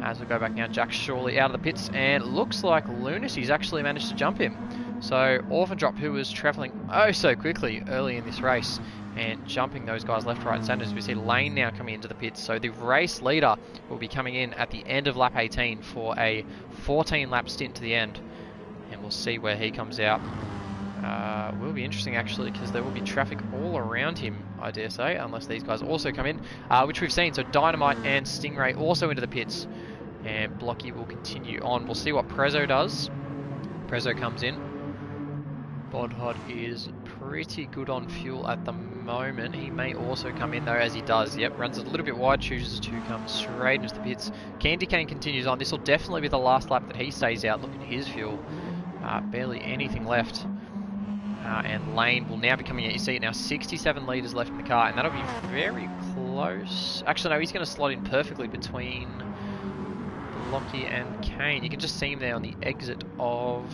As we go back now, Jack Shawley out of the pits, and it looks like Lunacy's actually managed to jump him. So Orphandrop, who was travelling oh so quickly early in this race, and jumping those guys left, right and centre. As we see Lane now coming into the pits. So the race leader will be coming in at the end of lap 18 for a 14 lap stint to the end. And we'll see where he comes out. Will be interesting actually, because there will be traffic all around him, I dare say, unless these guys also come in, which we've seen. So Dynamite and Stingray also into the pits. And Blocky will continue on. We'll see what Prezzo does. Prezzo comes in. Bodhod is pretty good on fuel at the moment. He may also come in though, as he does. Yep, runs a little bit wide, chooses to come straight into the pits. Candy Cane continues on. This will definitely be the last lap that he stays out. Look at his fuel. Barely anything left. And Lane will now be coming out. You see it now, 67 litres left in the car, and that'll be very close. Actually, no, he's going to slot in perfectly between Blocky and Kane. You can just see him there on the exit of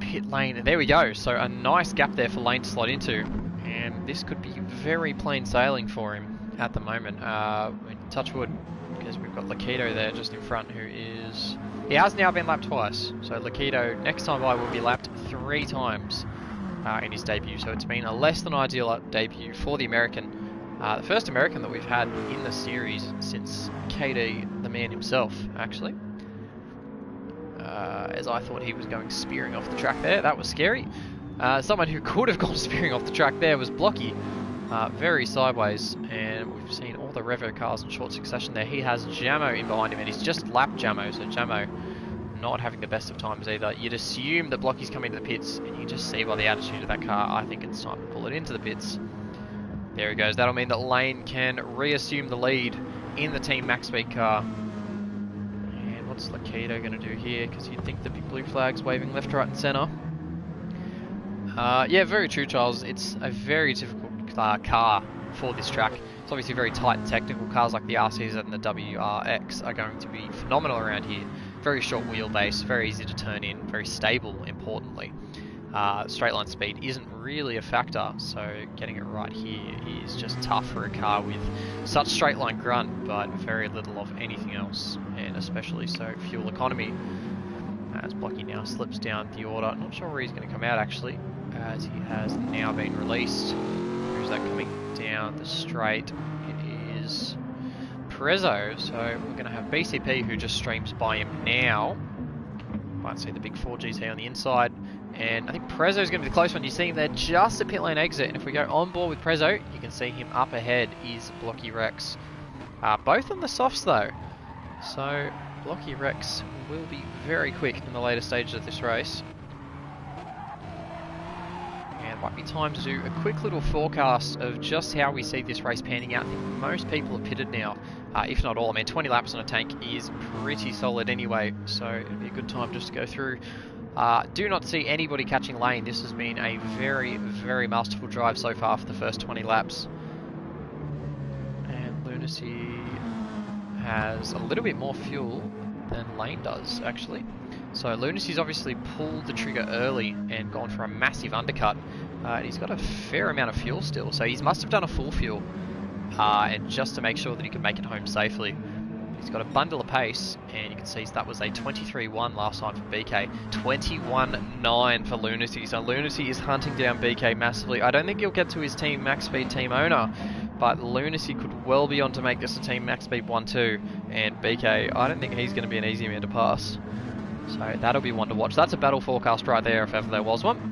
pit lane, and there we go. So a nice gap there for Lane to slide into, and this could be very plain sailing for him at the moment. Touch wood, because we've got Lakido there just in front, who is... He has now been lapped twice, so Lakido next time by will be lapped 3 times in his debut, so it's been a less than ideal debut for the American. The first American that we've had in the series since KD, the man himself, actually. As I thought he was going spearing off the track there. That was scary. Someone who could have gone spearing off the track there was Blocky. Very sideways, and we've seen all the Revo cars in short succession there. He has Jamo in behind him, and he's just lapped Jamo, so Jamo not having the best of times either. You'd assume that Blocky's coming to the pits, and you just see by the attitude of that car, I think it's time to pull it into the pits. There he goes. That'll mean that Lane can reassume the lead in the Team Max Speed car. And what's Lakido going to do here? Because you'd think the big blue flag's waving left, right and centre. Yeah, very true, Charles. It's a very difficult car for this track. It's obviously very tight and technical. Cars like the RCs and the WRX are going to be phenomenal around here. Very short wheelbase, very easy to turn in, very stable, importantly. Straight line speed isn't really a factor, so getting it right here is just tough for a car with such straight line grunt, but very little of anything else, and especially so fuel economy. As Blocky now slips down the order. Not sure where he's going to come out actually, as he has now been released. Who's that coming down the straight? It is Prezzo, so we're going to have BCP who just streams by him now. Might see the big 4GT on the inside, and I think Prezzo is going to be the close one. You see him there just at pit lane exit, and if we go on board with Prezzo, you can see him up ahead is Blocky Rex. Both on the softs though, so Blocky Rex will be very quick in the later stages of this race. And might be time to do a quick little forecast of just how we see this race panning out. I think most people are pitted now, if not all. I mean, 20 laps on a tank is pretty solid anyway, so it'd be a good time just to go through. Do not see anybody catching lane. This has been a very, very masterful drive so far for the first 20 laps. And Lunacy has a little bit more fuel than Lane does, actually. So Lunacy's obviously pulled the trigger early and gone for a massive undercut. He's got a fair amount of fuel still, so he must have done a full fuel, and just to make sure that he could make it home safely. He's got a bundle of pace, and you can see that was a 23.1 last time for BK. 21.9 for Lunacy, so Lunacy is hunting down BK massively. I don't think he'll get to his team max speed team owner, but Lunacy could well be on to make this a team max speed 1-2, and BK, I don't think he's going to be an easy man to pass. So that'll be one to watch. That's a battle forecast right there, if ever there was one.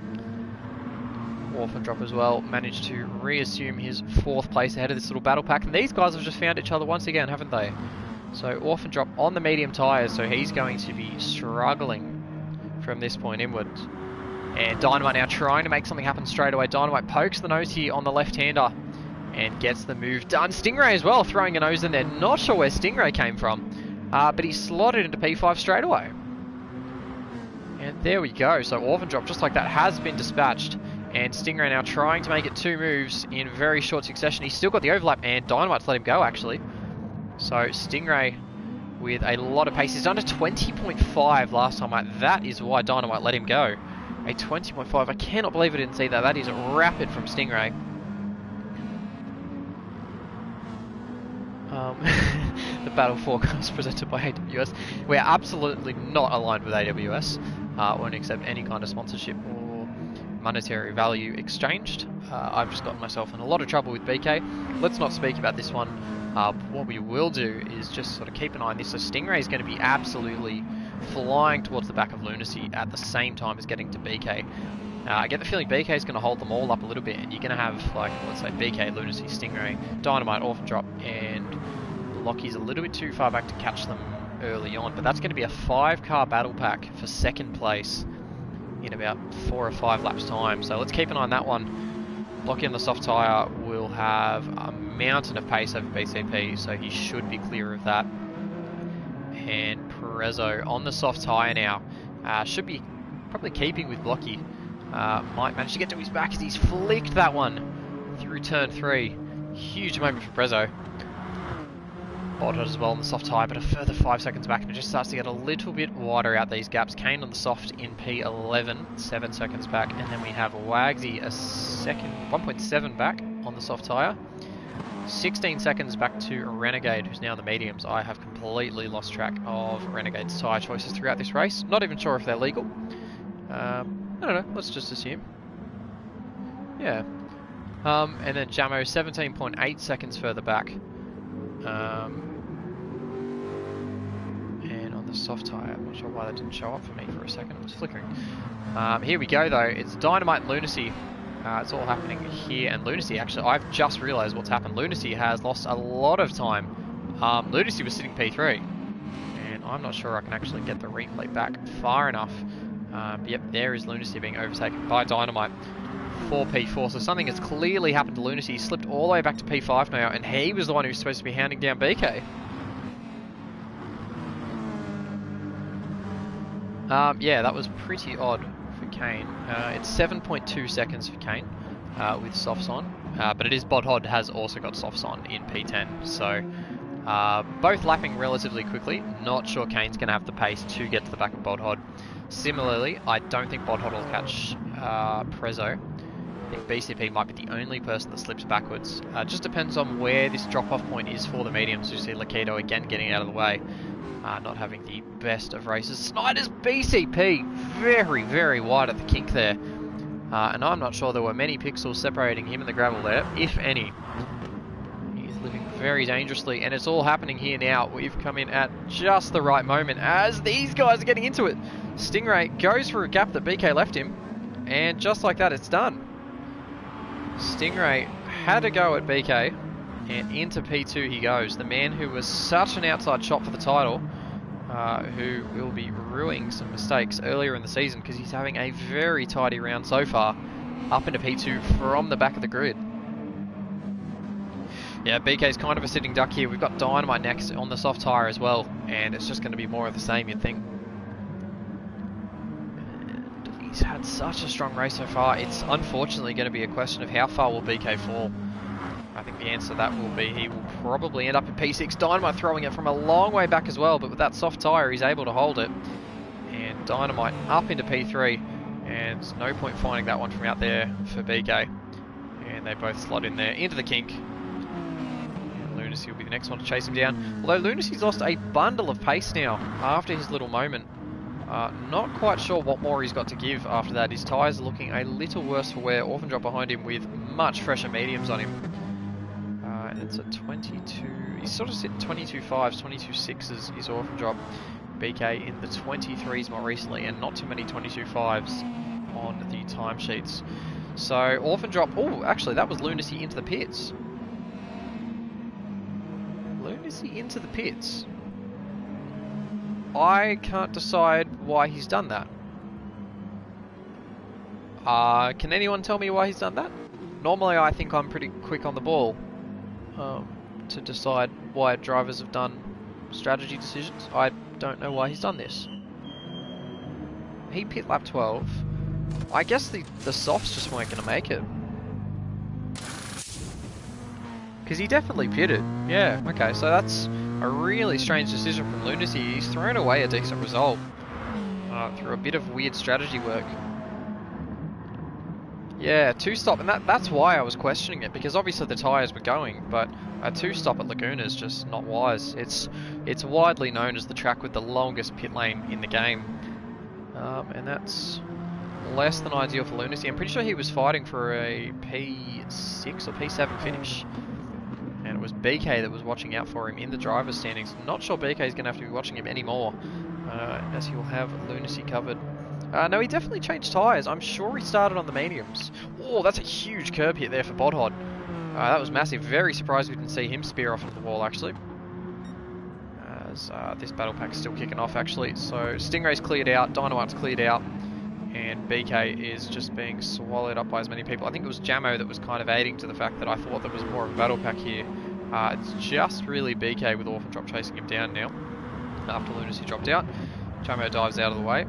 Orphan Drop as well managed to reassume his 4th place ahead of this little battle pack, and these guys have just found each other once again, haven't they? So Orphan Drop on the medium tyres, so he's going to be struggling from this point inwards. And Dynamite now trying to make something happen straight away. Dynamite pokes the nose here on the left-hander and gets the move done. Stingray as well throwing a nose in there. Not sure where Stingray came from, but he slotted into P5 straight away. And there we go. So Orphan Drop, just like that, has been dispatched. And Stingray now trying to make it 2 moves in very short succession. He's still got the overlap, and Dynamite's let him go, actually. So Stingray with a lot of pace. He's done a 20.5 last time. That is why Dynamite let him go. A 20.5. I cannot believe I didn't see that. That is rapid from Stingray. The battle forecast presented by AWS. We're absolutely not aligned with AWS. Won't accept any kind of sponsorship or monetary value exchanged. I've just gotten myself in a lot of trouble with BK. Let's not speak about this one. What we will do is just sort of keep an eye on this. So Stingray is going to be absolutely flying towards the back of Lunacy at the same time as getting to BK. I get the feeling BK is going to hold them all up a little bit, and you're going to have, like, let's say BK, Lunacy, Stingray, Dynamite, Orphan Drop, and Lockie's a little bit too far back to catch them early on. But that's going to be a 5-car battle pack for 2nd place in about 4 or 5 laps time. So let's keep an eye on that one. Lockie on the soft tyre will have a mountain of pace over BCP, so he should be clear of that. And Perezzo on the soft tyre now. Should be probably keeping with Blocky. Might manage to get to his back as he's flicked that one through turn 3. Huge moment for Perezzo. Bodhot as well on the soft tyre, but a further 5 seconds back, and it just starts to get a little bit wider out these gaps. Kane on the soft in P11, 7 seconds back, and then we have Wagsy a second, 1.7 back on the soft tyre. 16 seconds back to Renegade, who's now in the mediums. I have completely lost track of Renegade's tyre choices throughout this race. Not even sure if they're legal. I don't know, let's just assume. Yeah. And then Jamo, 17.8 seconds further back. And on the soft tyre, I'm not sure why that didn't show up for me for a second. It was flickering. Here we go, though. It's Dynamite and Lunacy. It's all happening here, and Lunacy, actually, I've just realised what's happened. Lunacy has lost a lot of time. Lunacy was sitting P3, and I'm not sure I can actually get the replay back far enough. But yep, there is Lunacy being overtaken by Dynamite for P4. So something has clearly happened to Lunacy. He slipped all the way back to P5 now, and he was the one who's supposed to be hounding down BK. Yeah, that was pretty odd for Kane. It's 7.2 seconds for Kane with softs on, but it is Bodhod has also got softs on in P10. So both lapping relatively quickly. Not sure Kane's going to have the pace to get to the back of Bodhod. Similarly, I don't think Bodhod will catch Prezzo. I think BCP might be the only person that slips backwards. Just depends on where this drop-off point is for the mediums. You see Lakido again getting out of the way. Not having the best of races. Snyder's BCP very, very wide at the kink there. And I'm not sure there were many pixels separating him and the gravel there, if any. He's living very dangerously, and it's all happening here now. We've come in at just the right moment as these guys are getting into it. Stingray goes for a gap that BK left him, and just like that, it's done. Stingray had to go at BK, and into P2 he goes. The man who was such an outside shot for the title, who will be ruining some mistakes earlier in the season because he's having a very tidy round so far. up into P2 from the back of the grid. Yeah, BK's kind of a sitting duck here. We've got Dynamite next on the soft tyre as well, and it's just going to be more of the same, you'd think. And he's had such a strong race so far. It's unfortunately going to be a question of how far will BK fall. I think the answer to that will be he will probably end up in P6. Dynamite throwing it from a long way back as well, but with that soft tyre he's able to hold it. And Dynamite up into P3, and no point finding that one from out there for BK. And they both slot in there into the kink. Lunacy will be the next one to chase him down. Although Lunacy's lost a bundle of pace now after his little moment. Not quite sure what more he's got to give after that. His tyres are looking a little worse for wear. Orphan Drop behind him with much fresher mediums on him. And it's a 22... He's sort of sitting 22.5s, 22.6s is Orphan Drop. BK in the 23s more recently, and not too many 22.5s on the timesheets. So Orphan Drop... Oh, actually that was Lunacy into the pits. Lunacy into the pits. I can't decide why he's done that. Can anyone tell me why he's done that? Normally I think I'm pretty quick on the ball to decide why drivers have done strategy decisions. I don't know why he's done this. He pit lap 12. I guess the softs just weren't going to make it. Because he definitely pitted. Yeah, okay, so that's a really strange decision from Lunacy. He's thrown away a decent result through a bit of weird strategy work. Yeah, 2-stop, and that's why I was questioning it, because obviously the tyres were going, but a 2-stop at Laguna is just not wise. It's widely known as the track with the longest pit lane in the game, and that's less than ideal for Lunacy. I'm pretty sure he was fighting for a P6 or P7 finish. And it was BK that was watching out for him in the driver's standings. Not sure BK is going to have to be watching him anymore, as he will have Lunacy covered. No, he definitely changed tyres. I'm sure he started on the mediums. Oh, that's a huge curb hit there for Bodhod. That was massive. Very surprised we didn't see him spear off into the wall, actually. As this battle pack is still kicking off, actually. So Stingray's cleared out, Dynamite's cleared out, and BK is just being swallowed up by as many people. I think it was Jamo that was kind of aiding to the fact that I thought there was more of a battle pack here. It's just really BK with Orphan Drop chasing him down now after Lunacy dropped out. Jamo dives out of the way.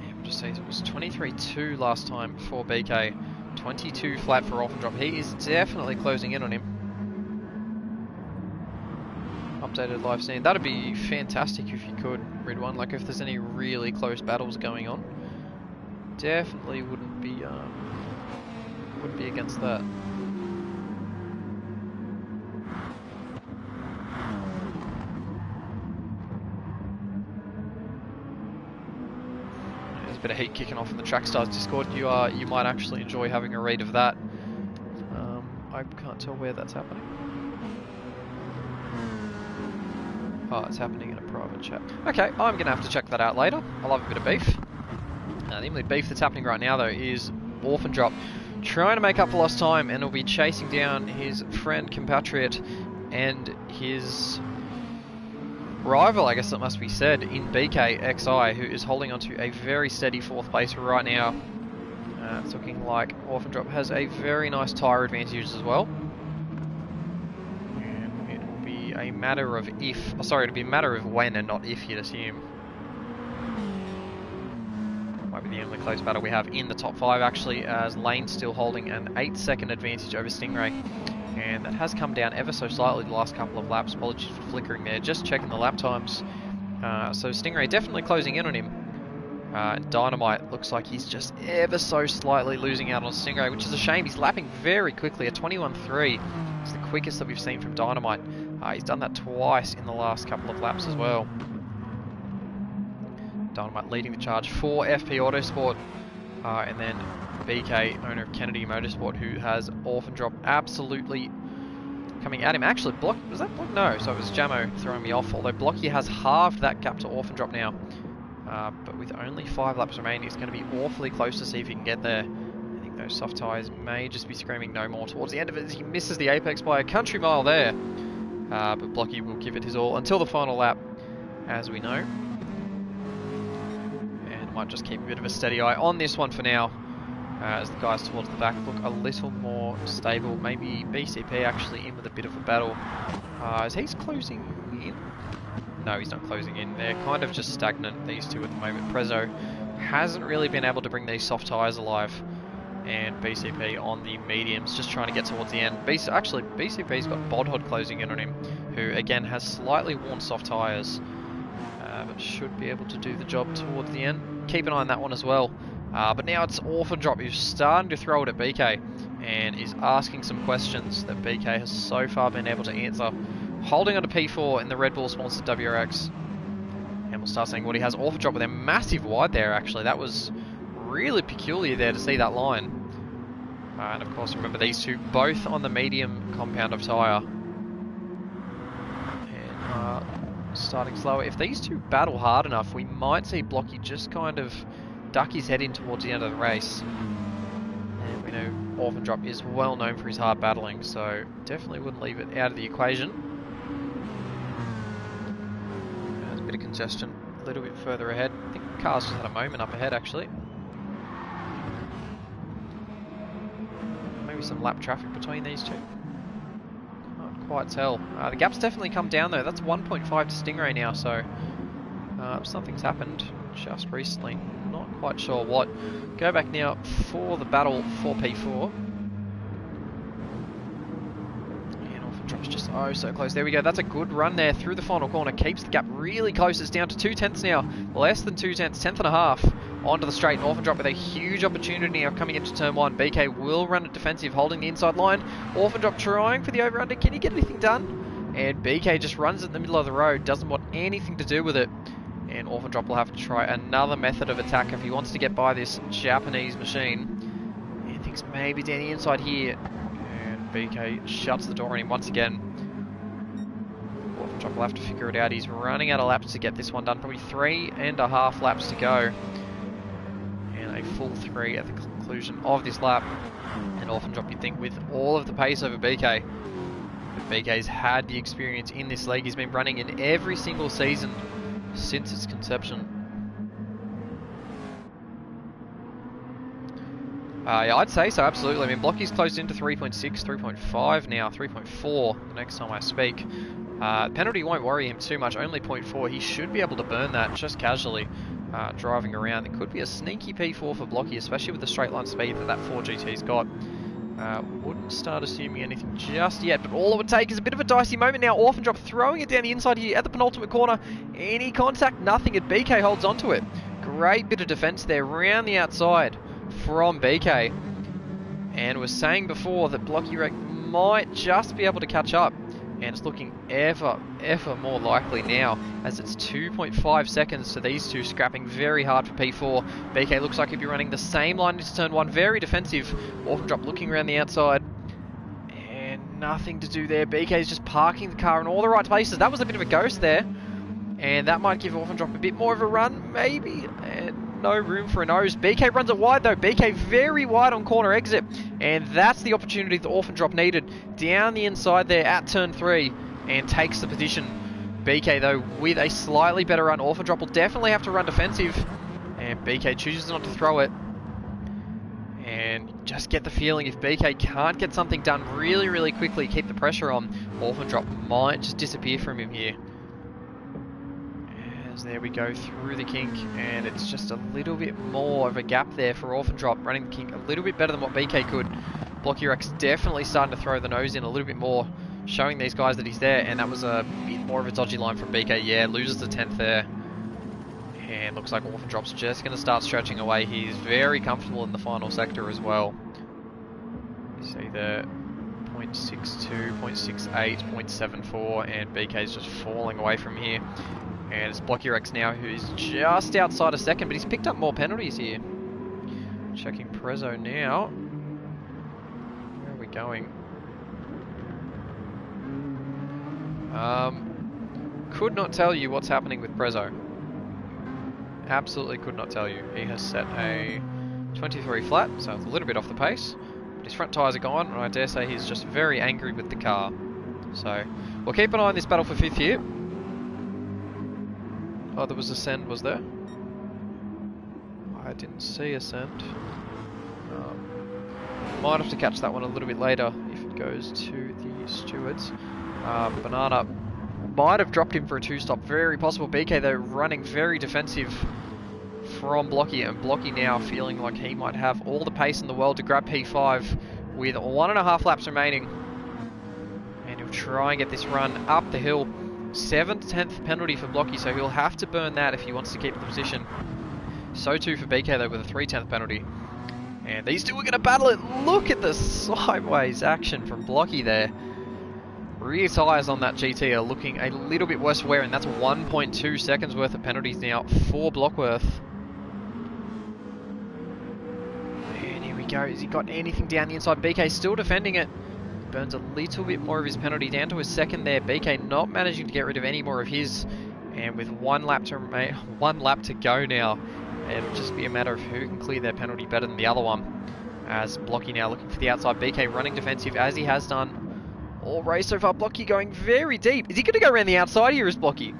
Yeah, we'll just say it was 23.2 last time for BK. 22 flat for Orphan Drop. He is definitely closing in on him. Updated live scene. That'd be fantastic if you could, Ridwan. Like if there's any really close battles going on, definitely wouldn't be against that. There's a bit of heat kicking off in the Trackstars Discord. You might actually enjoy having a read of that. I can't tell where that's happening. Oh, it's happening in a private chat. Okay, I'm going to have to check that out later. I love a bit of beef. The only beef that's happening right now, though, is Orphan Drop trying to make up for lost time, and will be chasing down his friend, compatriot, and his rival, I guess it must be said, in BKXI, who is holding on to a very steady 4th place right now. It's looking like Orphan Drop has a very nice tyre advantage as well. A matter of if, it'd be a matter of when and not if, you'd assume. Might be the only close battle we have in the top 5, actually, as Lane's still holding an 8-second advantage over Stingray, and that has come down ever so slightly the last couple of laps. Apologies for flickering there, just checking the lap times. So Stingray definitely closing in on him. Dynamite looks like he's just ever so slightly losing out on Stingray, which is a shame. He's lapping very quickly at 21.3. It's the quickest that we've seen from Dynamite. He's done that twice in the last couple of laps as well. Dynamite leading the charge for FP Autosport. And then BK, owner of Kennedy Motorsport, who has Orphan Drop absolutely coming at him. Actually, Block, was that Block? No, so it was Jamo throwing me off. Although Blocky has halved that gap to Orphan Drop now. But with only 5 laps remaining, it's going to be awfully close to see if he can get there. I think those soft tyres may just be screaming no more towards the end of it as he misses the apex by a country mile there. But Blocky will give it his all until the final lap, as we know. And might just keep a bit of a steady eye on this one for now. as the guys towards the back look a little more stable. Maybe BCP actually in with a bit of a battle. As he's closing in. No, he's not closing in. They're kind of just stagnant, these two at the moment. Prezzo hasn't really been able to bring these soft tyres alive. And BCP on the mediums, just trying to get towards the end. Actually, BCP's got Bodhod closing in on him, who again has slightly worn soft tyres, but should be able to do the job towards the end. Keep an eye on that one as well. But now it's Orphan Drop, who's starting to throw it at BK, and is asking some questions that BK has so far been able to answer. Holding on to P4 in the Red Bull sponsored WRX. And we'll start seeing what he has. Orphan Drop with a massive wide there, actually. That was really peculiar there to see that line. And of course, remember these two both on the medium compound of tyre. And starting slower. If these two battle hard enough, we might see Blocky just kind of duck his head in towards the end of the race. And we know Orphan Drop is well known for his hard battling, so definitely wouldn't leave it out of the equation. There's a bit of congestion a little bit further ahead. I think cars just had a moment up ahead actually. Maybe some lap traffic between these two. Can't quite tell. The gap's definitely come down though. That's 1.5 to Stingray now, so something's happened just recently. Not quite sure what. Go back now for the battle for P4. And Orphan Drop's just so close. There we go. That's a good run there through the final corner. Keeps the gap really close. It's down to 2 tenths now. Less than 2 tenths. 10th and a half. Onto the straight. Orphan Drop with a huge opportunity now coming into turn 1. BK will run it defensive, holding the inside line. Orphan Drop trying for the over-under. Can he get anything done? And BK just runs it in the middle of the road. Doesn't want anything to do with it. And Orphan Drop will have to try another method of attack if he wants to get by this Japanese machine. He thinks maybe down the inside here. And BK shuts the door on him once again. Orphan Drop will have to figure it out. He's running out of laps to get this one done. Probably 3.5 laps to go. And a full 3 at the conclusion of this lap. And Orphan Drop, you'd think, with all of the pace over BK. But BK's had the experience in this league. He's been running in every single season since its conception. Yeah, I'd say so, absolutely. I mean, Blocky's closed into 3.6, 3.5 now, 3.4 the next time I speak. Penalty won't worry him too much, only 0.4. He should be able to burn that just casually driving around. It could be a sneaky P4 for Blocky, especially with the straight line speed that 4GT's got. Wouldn't start assuming anything just yet, but all it would take is a bit of a dicey moment now. Orphan Drop throwing it down the inside here at the penultimate corner. Any contact, nothing, and BK holds onto it. Great bit of defense there around the outside from BK. And was saying before that Blocky Wreck might just be able to catch up. And it's looking ever more likely now, as it's 2.5 seconds to these two scrapping very hard for P4. BK looks like he'll be running the same line into turn 1, very defensive. Orphan Drop looking around the outside, and nothing to do there. BK's just parking the car in all the right places. That was a bit of a ghost there, and that might give Orphan Drop a bit more of a run, maybe. And no room for a nose. BK runs it wide though. BK very wide on corner exit. And that's the opportunity that Orphan Drop needed. Down the inside there at turn 3. And takes the position. BK though with a slightly better run. Orphan Drop will definitely have to run defensive. And BK chooses not to throw it. And just get the feeling if BK can't get something done really quickly, keep the pressure on, Orphan Drop might just disappear from him here. There we go through the kink, and it's just a little bit more of a gap there for Orphan Drop, running the kink a little bit better than what BK could. Blocky Rex definitely starting to throw the nose in a little bit more, showing these guys that he's there, and that was a bit more of a dodgy line from BK. Yeah, loses the 10th there. And looks like Orphan Drop's just going to start stretching away. He's very comfortable in the final sector as well. You see there, 0.62, 0.68, 0.74, and BK's just falling away from here. And it's Blocky Rex now, who's just outside a second, but he's picked up more penalties here. Checking Prezzo now. Where are we going? Could not tell you what's happening with Prezzo. Absolutely could not tell you. He has set a 23 flat, so it's a little bit off the pace. But his front tyres are gone, and I dare say he's just very angry with the car. So, we'll keep an eye on this battle for 5th here. Oh, there was a send, was there? I didn't see a send. Might have to catch that one a little bit later if it goes to the stewards. Banana might have dropped him for a 2-stop. Very possible. BK, though, running very defensive from Blocky, and Blocky now feeling like he might have all the pace in the world to grab P5 with 1.5 laps remaining. And he'll try and get this run up the hill. 7th, 10th penalty for Blocky, so he'll have to burn that if he wants to keep the position. So too for BK, though, with a 3/10th penalty. And these two are going to battle it. Look at the sideways action from Blocky there. Rear tyres on that GT are looking a little bit worse for wear, and that's 1.2 seconds worth of penalties now for Blockworth. And here we go. Has he got anything down the inside? BK still defending it. Burns a little bit more of his penalty down to a second there. BK not managing to get rid of any more of his. And with 1 lap to go now, it'll just be a matter of who can clear their penalty better than the other one. As Blocky now looking for the outside. BK running defensive as he has done all race so far. Blocky going very deep. Is he going to go around the outside here? Is Blocky?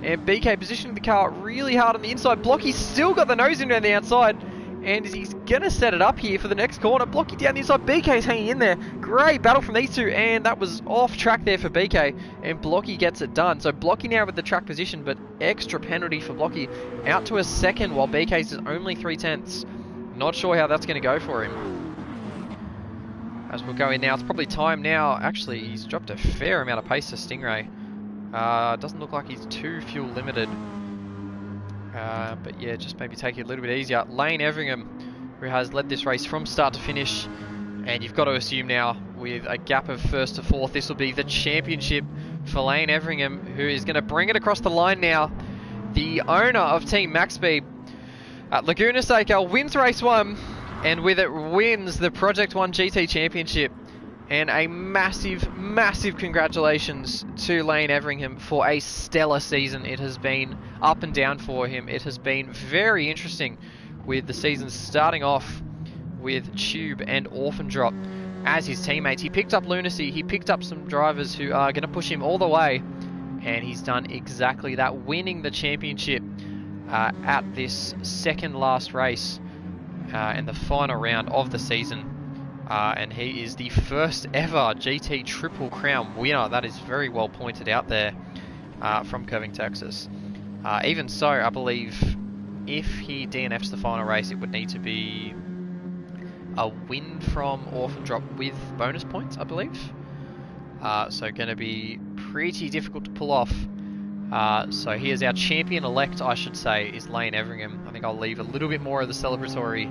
And BK positioning the car really hard on the inside. Blocky's still got the nose in around the outside. And he's going to set it up here for the next corner. Blocky down the inside. BK's hanging in there. Great battle from these two. And that was off track there for BK. And Blocky gets it done. So Blocky now with the track position, but extra penalty for Blocky. Out to a second while BK's is only 3/10. Not sure how that's going to go for him. As we'll go in now, it's probably time now. Actually, he's dropped a fair amount of pace to Stingray. Doesn't look like he's too fuel limited. But yeah, just maybe take it a little bit easier. Lane Everingham, who has led this race from start to finish. And you've got to assume now, with a gap of 1st to 4th, this will be the championship for Lane Everingham, who is going to bring it across the line now. The owner of Team Max Speed at Laguna Seca wins race 1. And with it wins the Project 1 GT Championship. And a massive, massive congratulations to Lane Everingham for a stellar season. It has been up and down for him. It has been very interesting with the season starting off with Tube and Orphan Drop as his teammates. He picked up Lunacy. He picked up some drivers who are going to push him all the way. And he's done exactly that, winning the championship at this second last race. In the final round of the season. And he is the first ever GT Triple Crown winner. That is very well pointed out there from Curving, Texas. Even so, I believe if he DNFs the final race, it would need to be a win from Orphan Drop with bonus points, I believe. So going to be pretty difficult to pull off. So he is our champion-elect, I should say, is Lane Everingham. I think I'll leave a little bit more of the celebratory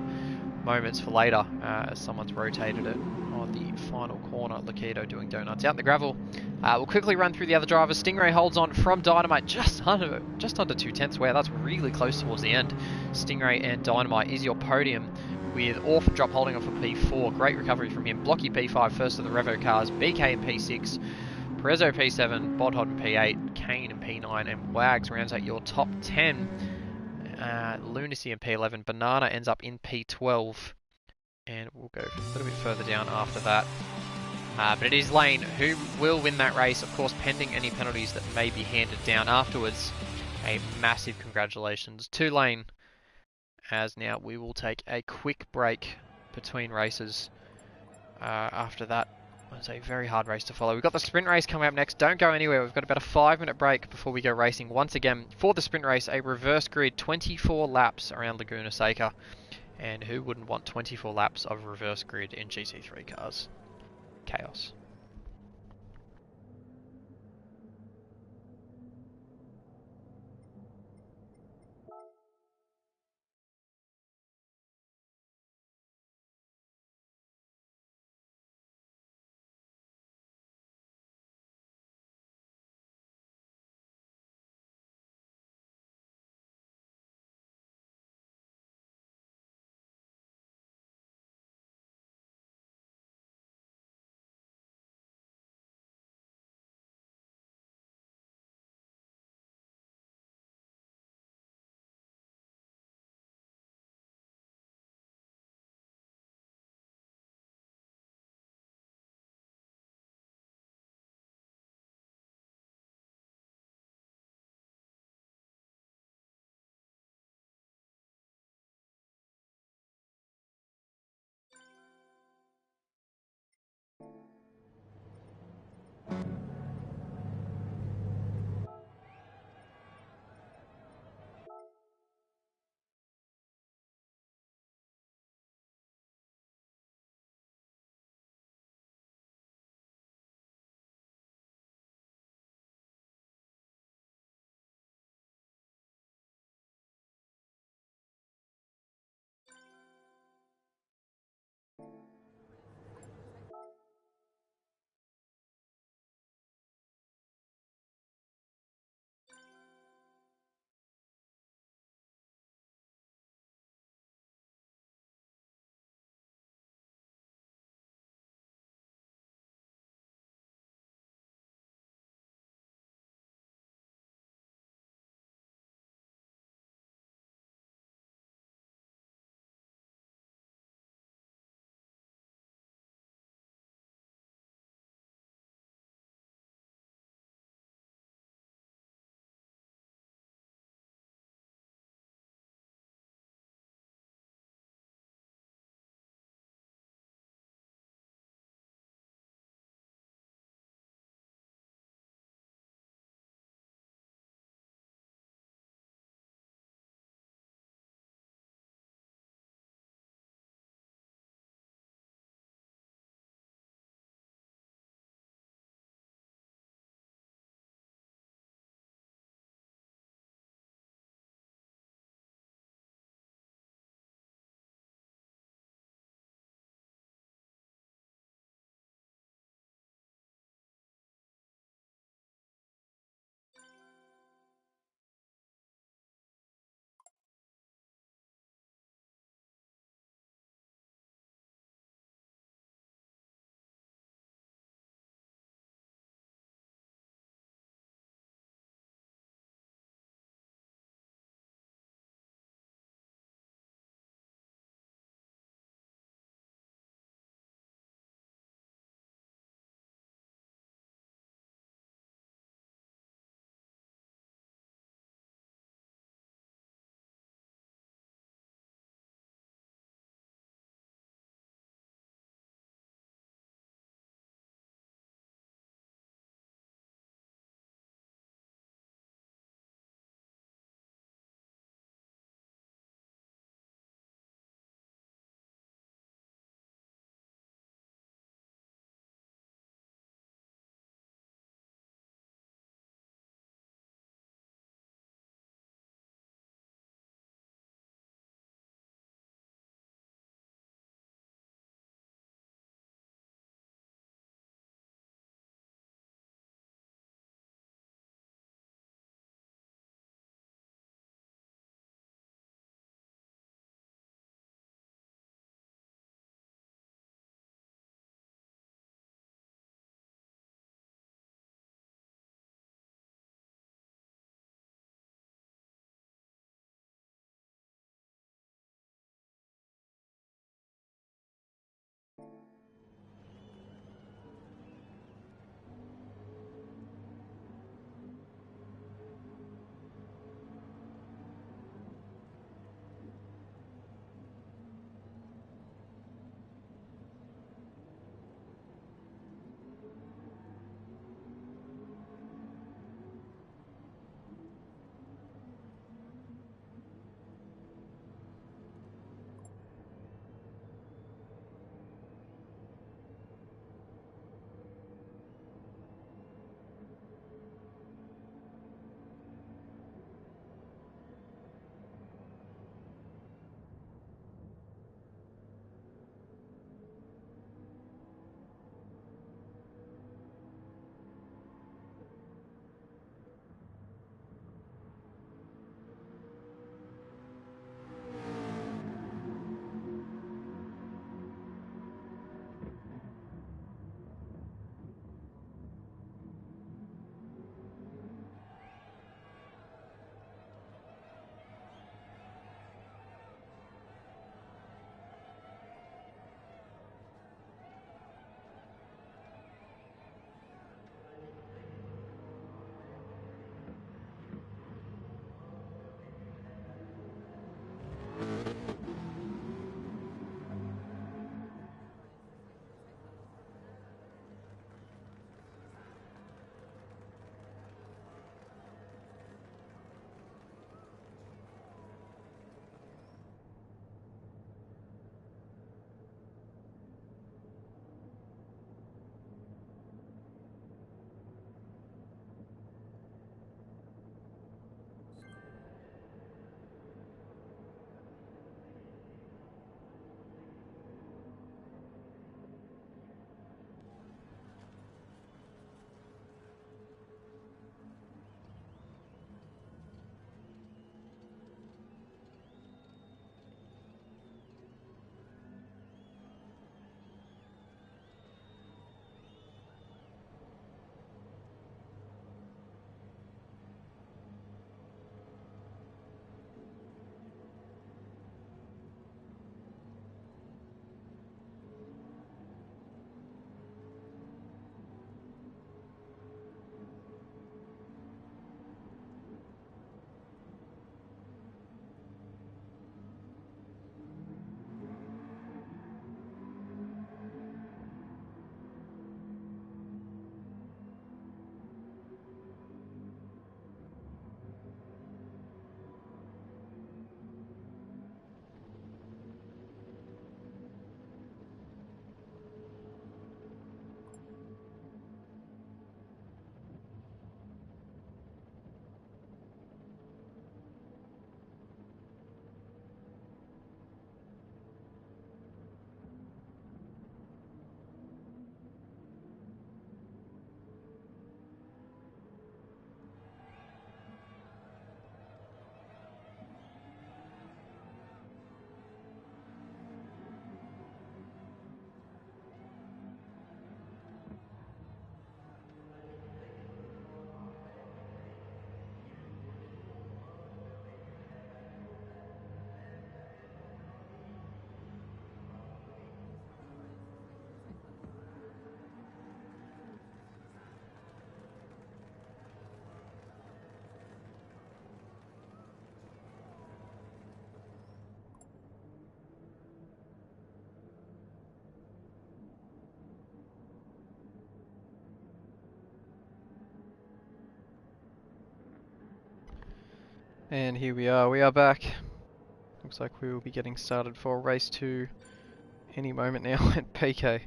moments for later, as someone's rotated it on the final corner. Lakido doing donuts out in the gravel. We'll quickly run through the other drivers. Stingray holds on from Dynamite just under 2/10. Wow, that's really close towards the end. Stingray and Dynamite is your podium, with Orphan Drop holding on for P4. Great recovery from him. Blocky P5, first of the Revo cars. BK in P6. Perezzo P7, Bodhod in P8, Kane in P9, and Wags rounds out your top 10. Lunacy in P11, Banana ends up in P12, and we'll go a little bit further down after that. But it is Lane who will win that race, of course, pending any penalties that may be handed down afterwards. A massive congratulations to Lane, as now we will take a quick break between races after that. It's a very hard race to follow. We've got the sprint race coming up next. Don't go anywhere. We've got about a 5-minute break before we go racing once again. For the sprint race, a reverse grid, 24 laps around Laguna Seca. And who wouldn't want 24 laps of reverse grid in GT3 cars? Chaos. And here we are back. Looks like we will be getting started for race 2 any moment now at PK. A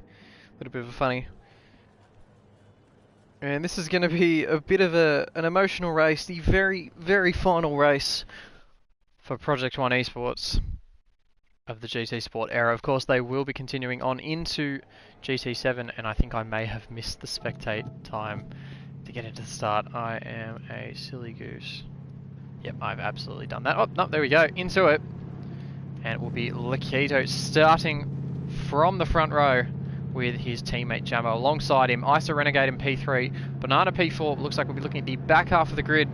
little bit of a funny. And this is going to be a bit of an emotional race, the very, very final race for Project 1 eSports of the GT Sport era. Of course, they will be continuing on into GT7, and I think I may have missed the spectate time to get into the start. I am a silly goose. Yep, I've absolutely done that. Oh, no, there we go, into it. And it will be Lakito starting from the front row with his teammate Jammo alongside him. ISO Renegade in P3, Banana P4. Looks like we'll be looking at the back half of the grid.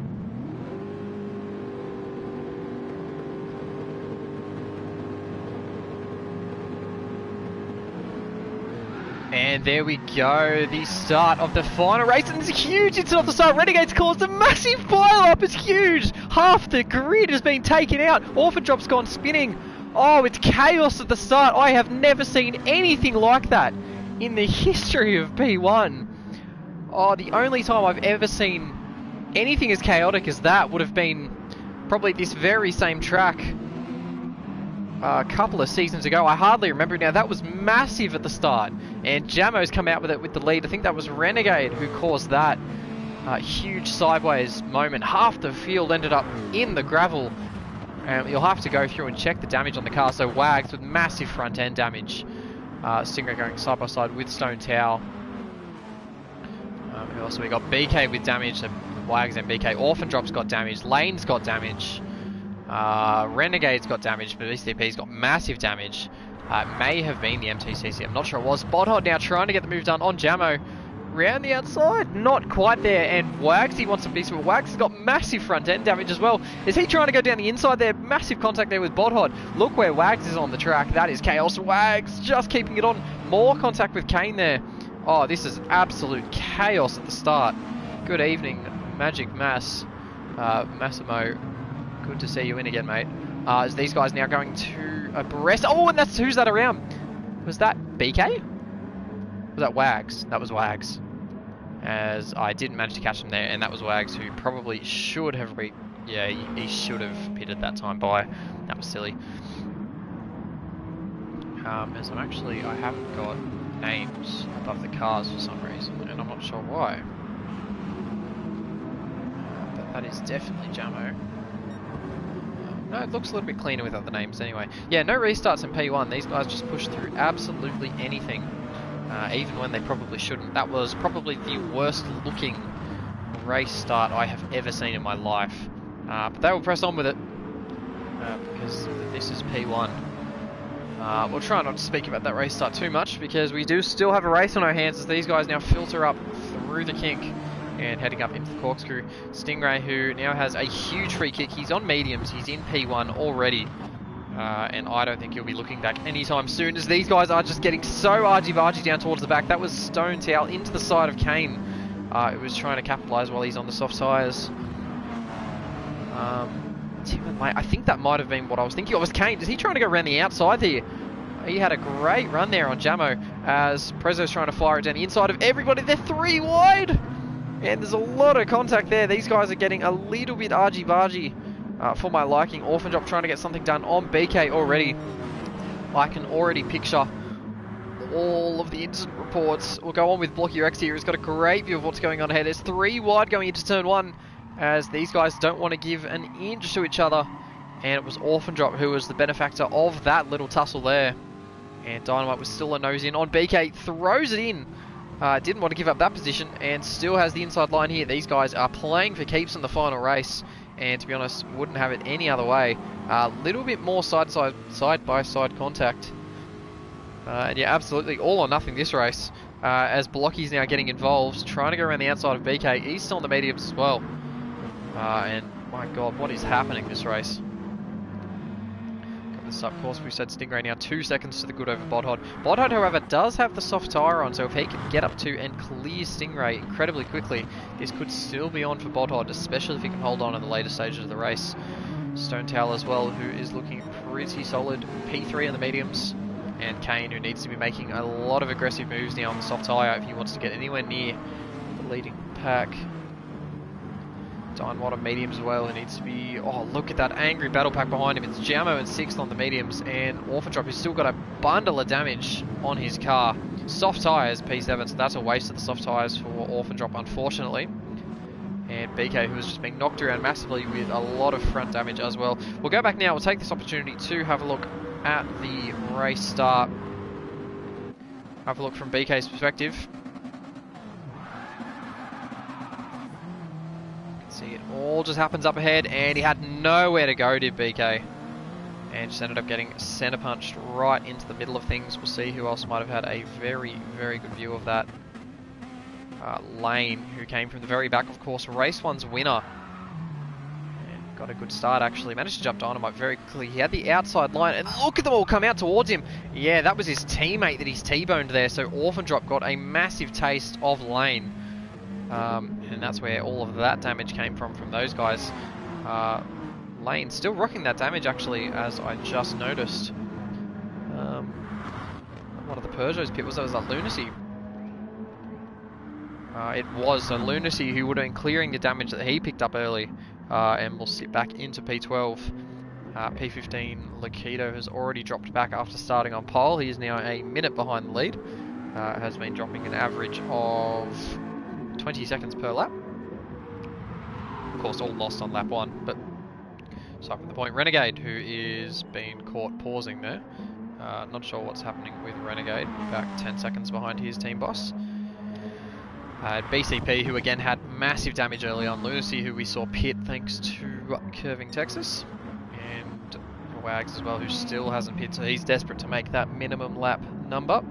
And there we go, the start of the final race, and it's huge, it's off the start. Renegade's caused a massive pile-up, it's huge. Half the grid has been taken out. Orphan Drop's gone spinning. Oh, it's chaos at the start. I have never seen anything like that in the history of P1. Oh, the only time I've ever seen anything as chaotic as that would have been probably this very same track a couple of seasons ago. I hardly remember it now. That was massive at the start, and Jammo's come out with it with the lead. I think that was Renegade who caused that huge sideways moment. Half the field ended up in the gravel. You'll have to go through and check the damage on the car. So Wags with massive front end damage. Stingray going side by side with Stone Towel. Who else have we got? BK with damage. So Wags and BK. Orphan Drop's got damage. Lane's got damage. Renegade's got damage, but ECP's got massive damage. May have been the MTCC, I'm not sure it was. Bodhod now trying to get the move done on Jammo. Round the outside, not quite there, and Wags, he wants some piece, but Wags has got massive front end damage as well. Is he trying to go down the inside there? Massive contact there with Bodhod. Look where Wags is on the track, that is chaos. Wags just keeping it on. More contact with Kane there. Oh, this is absolute chaos at the start. Good evening, Magic Mass. Massimo, good to see you in again, mate. As these guys now going to abreast. Oh, and who's that around? Was that BK? Was that Wags? That was Wags. As I didn't manage to catch him there, and that was Wags, who probably should have yeah, he should have pitted that time by. That was silly. As I haven't got names above the cars for some reason, and I'm not sure why. But that is definitely Jammo. No, it looks a little bit cleaner with other names anyway. Yeah, no restarts in P1. These guys just push through absolutely anything, even when they probably shouldn't. That was probably the worst looking race start I have ever seen in my life. But they will press on with it, because this is P1. We'll try not to speak about that race start too much, because we do still have a race on our hands as these guys now filter up through the kink and heading up into the corkscrew. Stingray, who now has a huge free kick. He's on mediums. He's in P1 already. And I don't think he'll be looking back anytime soon, as these guys are just getting so argy-bargy down towards the back. That was Stone Towel into the side of Kane. Who was trying to capitalise while he's on the soft tyres. I think that might have been what I was thinking. It was Kane. Is he trying to go around the outside here? He had a great run there on Jammo, as Prezzo's trying to fire it down the inside of everybody. They're 3 wide! And there's a lot of contact there. These guys are getting a little bit argy-bargy for my liking. Orphan Drop trying to get something done on BK already. I can already picture all of the incident reports. We'll go on with Blocky Rex here. He's got a great view of what's going on ahead. There's 3 wide going into turn 1, as these guys don't want to give an inch to each other. And it was Orphan Drop who was the benefactor of that little tussle there. And Dynamite was still a nose in on BK. Throws it in. Didn't want to give up that position, and still has the inside line here. These guys are playing for keeps in the final race, and to be honest, wouldn't have it any other way. A little bit more side-by-side contact. And yeah, absolutely all or nothing this race, as Blocky's now getting involved, trying to go around the outside of BK. He's still on the mediums as well. And my god, what is happening this race? This up course, we said Stingray now 2 seconds to the good over Bodhod. Bodhod, however, does have the soft tyre on, so if he can get up to and clear Stingray incredibly quickly, this could still be on for Bodhod, especially if he can hold on in the later stages of the race. Stone Towel as well, who is looking pretty solid. P3 on the mediums, and Kane, who needs to be making a lot of aggressive moves now on the soft tyre if he wants to get anywhere near the leading pack. Dynamite on mediums as well. It needs to be... Oh, look at that angry battle pack behind him. It's Jamo in 6th on the mediums, and Orphandrop, who's still got a bundle of damage on his car. Soft tyres, P7, so that's a waste of the soft tyres for Orphandrop, unfortunately. And BK, who has just been knocked around massively with a lot of front damage as well. We'll go back now. We'll take this opportunity to have a look at the race start. Have a look from BK's perspective. You can see it all just happens up ahead, and he had nowhere to go, did BK. And just ended up getting centre punched right into the middle of things. We'll see who else might have had a very, very good view of that. Lane, who came from the very back, of course, race one's winner. And got a good start, actually. Managed to jump Dynamite very quickly. He had the outside line, and look at them all come out towards him. Yeah, that was his teammate that he's T-boned there, so Orphandrop got a massive taste of Lane. And that's where all of that damage came from those guys. Lane still rocking that damage, actually, as I just noticed. One of the Peugeot's pit was a Lunacy. It was a Lunacy who would have been clearing the damage that he picked up early, and will sit back into P12. P15 Lakito has already dropped back after starting on pole. He is now a minute behind the lead. Has been dropping an average of 20 seconds per lap. Of course, all lost on lap 1, but aside from the point, Renegade, who is being caught pausing there. Not sure what's happening with Renegade, back 10 seconds behind his team boss. BCP, who again had massive damage early on. Lunacy, who we saw pit thanks to Curving Texas. And Wags as well, who still hasn't pit, so he's desperate to make that minimum lap number.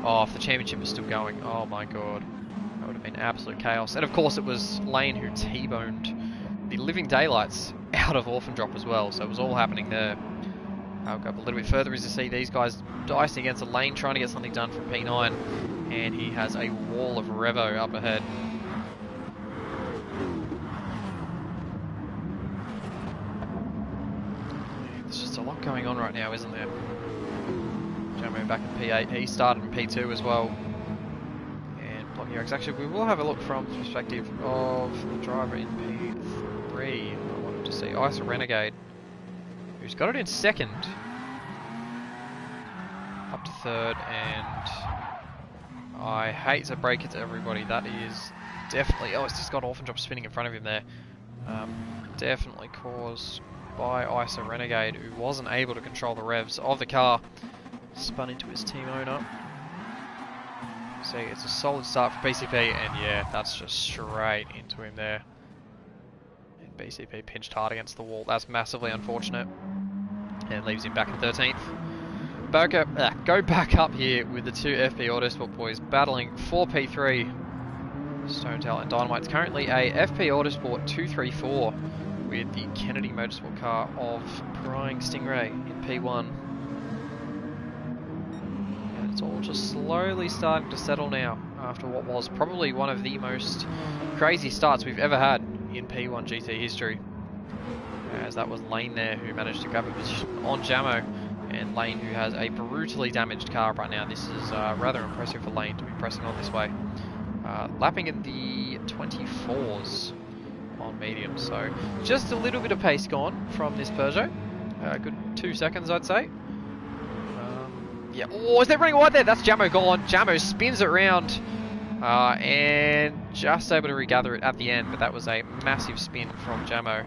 Oh, if the championship was still going, oh my god. That would have been absolute chaos. And of course it was Lane who T-boned the living daylights out of Orphandrop as well, so it was all happening there. I'll go up a little bit further as you see these guys dicing against a Lane, trying to get something done from P9. And he has a wall of Revo up ahead. There's just a lot going on right now, isn't there? Jamo back in P8. He started in P2 as well. And blocking Rex. Actually, we will have a look from the perspective of the driver in P3. I wanted to see Ice Renegade, who's got it in 2nd. Up to 3rd, and I hate to break it to everybody, that is definitely... Oh, it's just got Orphandrop spinning in front of him there. Definitely caused by ISO Renegade, who wasn't able to control the revs of the car. Spun into his team owner. See, it's a solid start for BCP, and yeah, that's just straight into him there. And BCP pinched hard against the wall. That's massively unfortunate. And leaves him back in 13th. Go back up here with the two FP Autosport boys battling for P3. Stonetail and Dynamite's currently a FP Autosport 234 with the Kennedy Motorsport car of Prying Stingray in P1. And it's all just slowly starting to settle now after what was probably one of the most crazy starts we've ever had in P1 GT history. As that was Lane there who managed to grab a position on Jamo. And Lane, who has a brutally damaged car right now. This is rather impressive for Lane to be pressing on this way. Lapping in the 24s on medium, so just a little bit of pace gone from this Peugeot. Good 2 seconds, I'd say. Yeah. Oh, is that running wide there? That's Jamo gone. Jamo spins it around and just able to regather it at the end, but that was a massive spin from Jamo.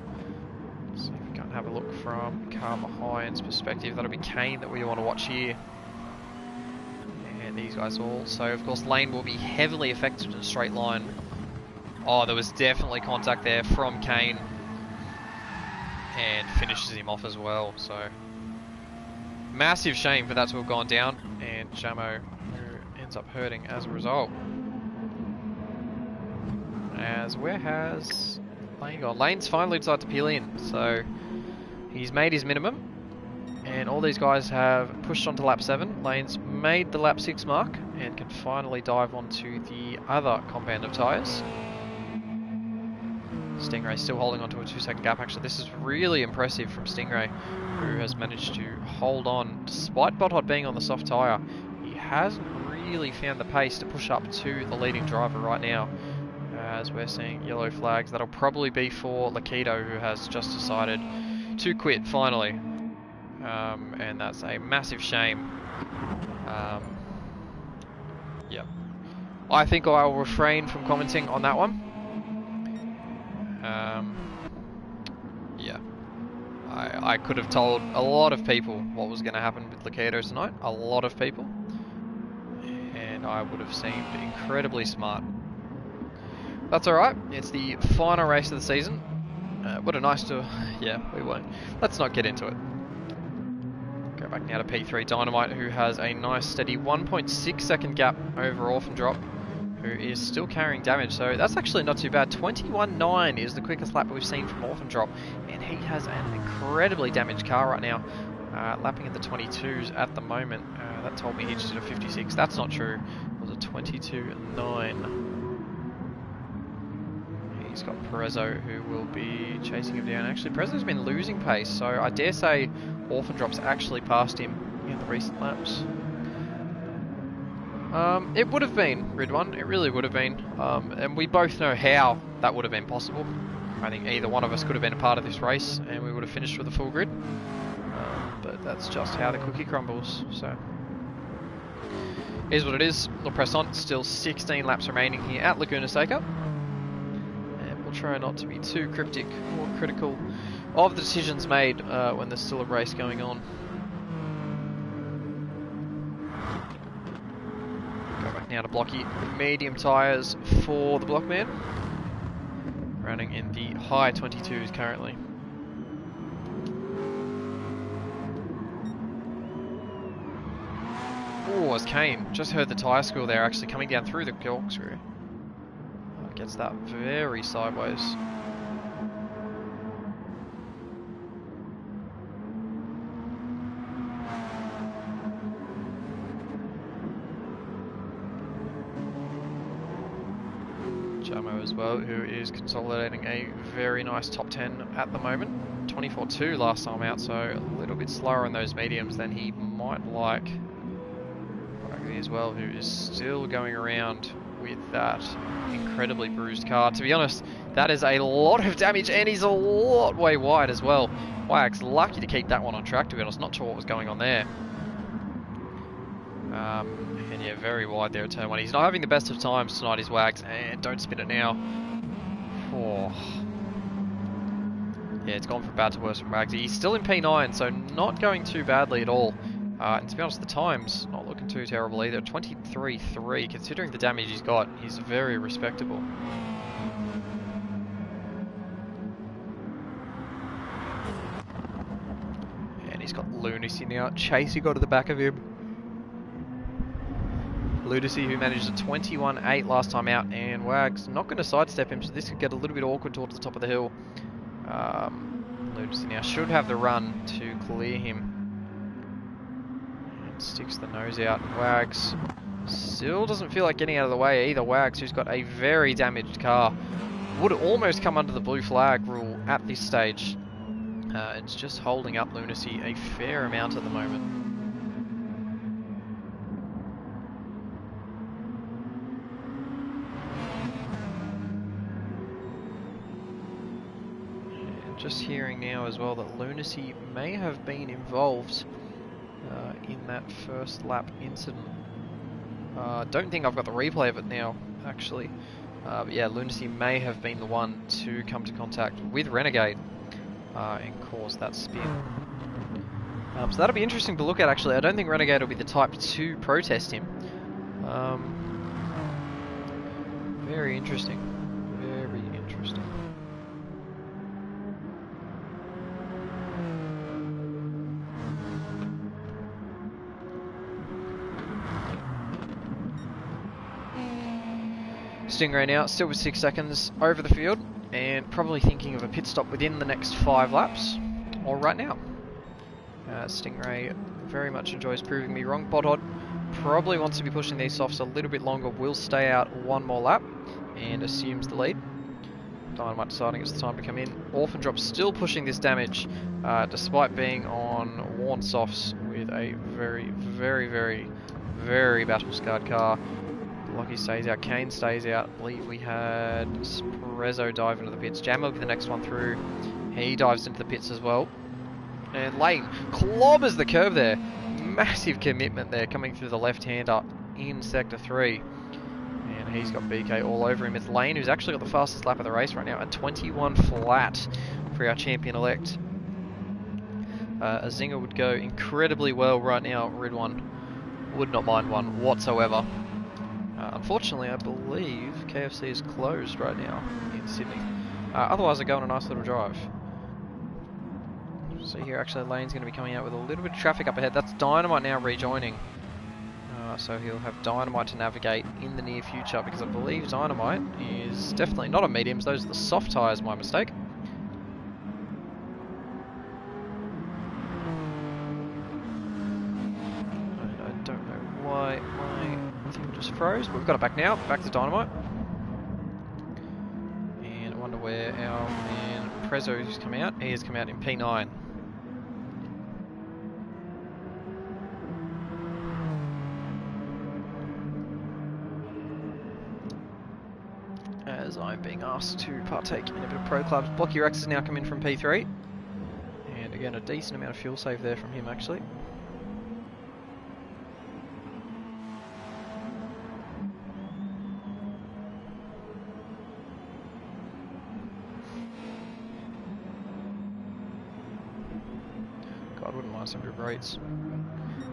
So if we can have a look from car behind's perspective, that'll be Kane that we want to watch here. And these guys all. So of course Lane will be heavily affected in a straight line. Oh, there was definitely contact there from Kane. And finishes him off as well, so massive shame for that to have gone down, and Jamo who ends up hurting as a result. As where has Lane gone? Lane's finally decided to peel in, so he's made his minimum, and all these guys have pushed on to lap 7. Lane's made the lap 6 mark, and can finally dive onto the other compound of tyres. Stingray still holding on to a 2-second gap. Actually, this is really impressive from Stingray, who has managed to hold on despite Botthot being on the soft tyre. He hasn't really found the pace to push up to the leading driver right now, as we're seeing yellow flags. That'll probably be for Lakito, who has just decided to quit finally. And that's a massive shame. Yeah. I think I'll refrain from commenting on that one. Yeah. I could have told a lot of people what was going to happen with Lakito tonight. A lot of people. And I would have seemed incredibly smart. That's alright. It's the final race of the season. What a nice to... Yeah, we won't. Let's not get into it. Go back now to P3 Dynamite, who has a nice steady 1.6 second gap over Orphan Drop, who is still carrying damage. So that's actually not too bad. 21.9 is the quickest lap we've seen from Orphan Drop, and he has an incredibly damaged car right now, lapping in the 22s at the moment. That told me he just did a 56. That's not true. It was a 22.9. He's got Perezzo, who will be chasing him down. Actually, Perezzo's been losing pace, so I dare say Orphan Drop's actually passed him in the recent laps. It would have been, Ridwan, it really would have been. And we both know how that would have been possible. I think either one of us could have been a part of this race and we would have finished with a full grid. But that's just how the cookie crumbles, so... Here's what it is. We'll press on. Still 16 laps remaining here at Laguna Seca. We'll try not to be too cryptic or critical of the decisions made when there's still a race going on. Go back now to blocky medium tyres for the Blockman. Running in the high 22s currently. Oh, as Kane just heard the tyre squeal there, actually coming down through the corkscrew. Gets that very sideways. Jamo as well, who is consolidating a very nice top 10 at the moment. 24.2 last time out, so a little bit slower in those mediums than he might like. Rugby as well, who is still going around with that incredibly bruised car. To be honest, that is a lot of damage, and he's a lot way wide as well. Wag's lucky to keep that one on track, to be honest. Not sure what was going on there. And yeah, very wide there at turn 1. He's not having the best of times tonight, is Wags, and don't spin it now. Oh. Yeah, it's gone from bad to worse from Wags. He's still in P9, so not going too badly at all. And to be honest, the time's not looking too terrible either. 23.3, considering the damage he's got, he's very respectable. And he's got Lunacy now chasing onto the back of him. Lunacy, who managed a 21.8 last time out, and Wag's not going to sidestep him, so this could get a little bit awkward towards the top of the hill. Lunacy now should have the run to clear him. Sticks the nose out. Wags still doesn't feel like getting out of the way either. Wags, who's got a very damaged car, would almost come under the blue flag rule at this stage. It's just holding up Lunacy a fair amount at the moment. And just hearing now as well that Lunacy may have been involved in that first lap incident. Don't think I've got the replay of it now, actually. But yeah, Lunacy may have been the one to come to contact with Renegade and cause that spin. So that'll be interesting to look at, actually. I don't think Renegade will be the type to protest him. Very interesting. Very interesting. Stingray now, still with 6 seconds over the field, and probably thinking of a pit stop within the next 5 laps, or right now. Stingray very much enjoys proving me wrong. Bodhod probably wants to be pushing these softs a little bit longer, will stay out one more lap, and assumes the lead. Dynamite deciding it's the time to come in. Orphan Drop still pushing this damage, despite being on worn softs with a very, very, very, very battle-scarred car. Lockie stays out. Kane stays out. I believe we had Prezzo dive into the pits. Jam will be the next one through. He dives into the pits as well. And Lane clobbers the curve there. Massive commitment there coming through the left-hander in Sector 3. And he's got BK all over him. It's Lane who's actually got the fastest lap of the race right now at 21 flat for our champion-elect. A zinger would go incredibly well right now. Red one would not mind one whatsoever. Unfortunately, I believe KFC is closed right now in Sydney. Otherwise, I go on a nice little drive. So here, actually, Lane's going to be coming out with a little bit of traffic up ahead. That's Dynamite now rejoining. So he'll have Dynamite to navigate in the near future, because I believe Dynamite is definitely not on mediums. Those are the soft tyres, my mistake. I don't know why my thing just froze, but we've got it back now. Back to Dynamite. And I wonder where our man Prezzo's come out. He has come out in P9. As I'm being asked to partake in a bit of Pro Clubs. Blocky Rex has now come in from P3. And again, a decent amount of fuel save there from him, actually. God, wouldn't mind some good rates.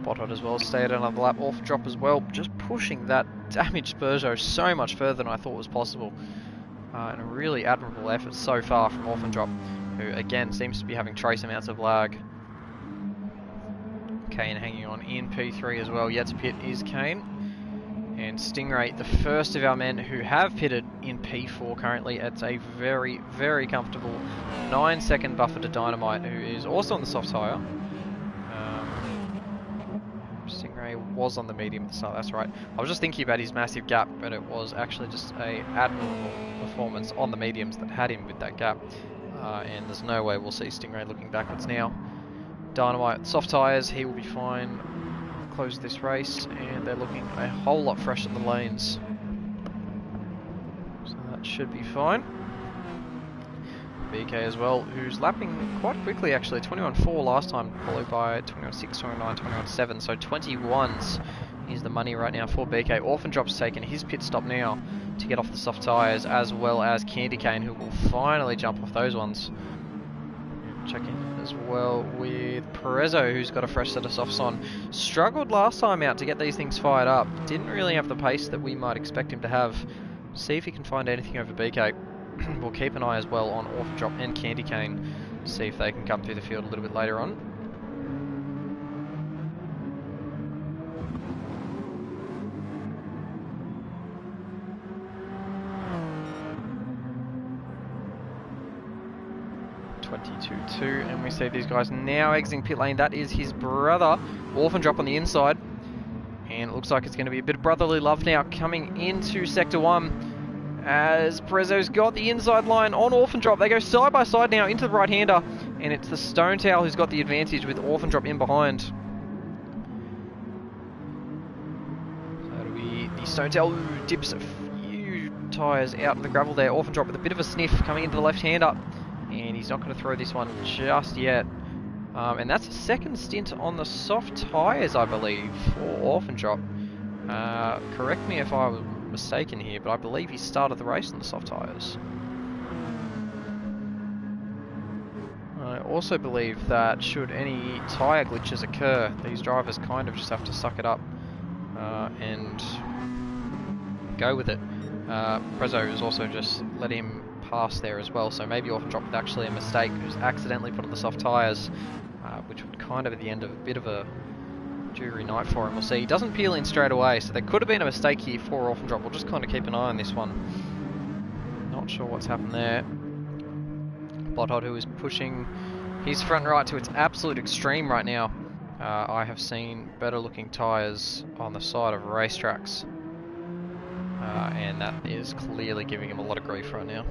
Botthot as well, stayed another lap off drop as well, just pushing that damaged Peugeot so much further than I thought was possible. And a really admirable effort so far from Orphan Drop, who again seems to be having trace amounts of lag. Kane hanging on in P3 as well. Yet to pit is Kane. And Stingray, the first of our men who have pitted in P4 currently. It's a very, very comfortable 9-second buffer to Dynamite, who is also on the soft tyre. Stingray was on the medium at the start, that's right. I was just thinking about his massive gap, but it was actually just a admirable performance on the mediums that had him with that gap. And there's no way we'll see Stingray looking backwards now. Dynamite, soft tyres, he will be fine. Close this race, and they're looking a whole lot fresher than the lanes. So that should be fine. BK as well, who's lapping quite quickly actually, 21.4 last time, followed by 21.6, 29, 21.7, so 21s is the money right now for BK. Orphan Drop's taken his pit stop now to get off the soft tyres, as well as Candy Cane, who will finally jump off those ones. Check in as well with Prezzo, who's got a fresh set of softs on. Struggled last time out to get these things fired up, didn't really have the pace that we might expect him to have. See if he can find anything over BK. We'll keep an eye as well on Orphan Drop and Candy Cane, see if they can come through the field a little bit later on. And we see these guys now exiting pit lane. That is his brother, Orphan Drop on the inside. And it looks like it's going to be a bit of brotherly love now coming into Sector 1. As Prezzo's got the inside line on Orphan Drop. They go side by side now into the right-hander. And it's the Stone Towel who's got the advantage with Orphan Drop in behind. So that'll be the Stone Towel who dips a few tyres out in the gravel there. Orphan Drop with a bit of a sniff coming into the left-hander. And he's not going to throw this one just yet. And that's a second stint on the soft tyres, I believe, for Orphan Drop. Correct me if I was mistaken here, but I believe he started the race on the soft tyres. I also believe that should any tyre glitches occur, these drivers kind of just have to suck it up and go with it. Prezzo has also just let him pass there as well, so maybe Orphan Drop was actually a mistake, who's accidentally put on the soft tyres, which would kind of at the end of a bit of a jury night for him. We'll see. He doesn't peel in straight away, so there could have been a mistake here for Orphan Drop. We'll just kind of keep an eye on this one. Not sure what's happened there. Botthot, who is pushing his front right to its absolute extreme right now. I have seen better looking tyres on the side of racetracks, and that is clearly giving him a lot of grief right now.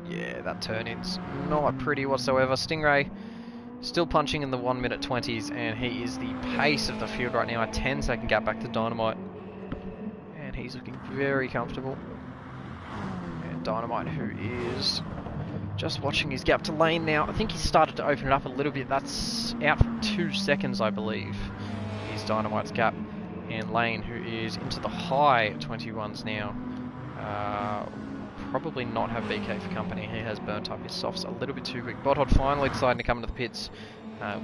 Yeah, that turn-in's not pretty whatsoever. Stingray Still punching in the 1 minute 20s, and he is the pace of the field right now. A 10-second gap back to Dynamite. And he's looking very comfortable. And Dynamite, who is just watching his gap to Lane now. I think he's started to open it up a little bit. That's out for 2 seconds, I believe, is Dynamite's gap. And Lane, who is into the high 21s now, probably not have BK for company. He has burnt up his softs a little bit too quick. Bodhod finally deciding to come into the pits,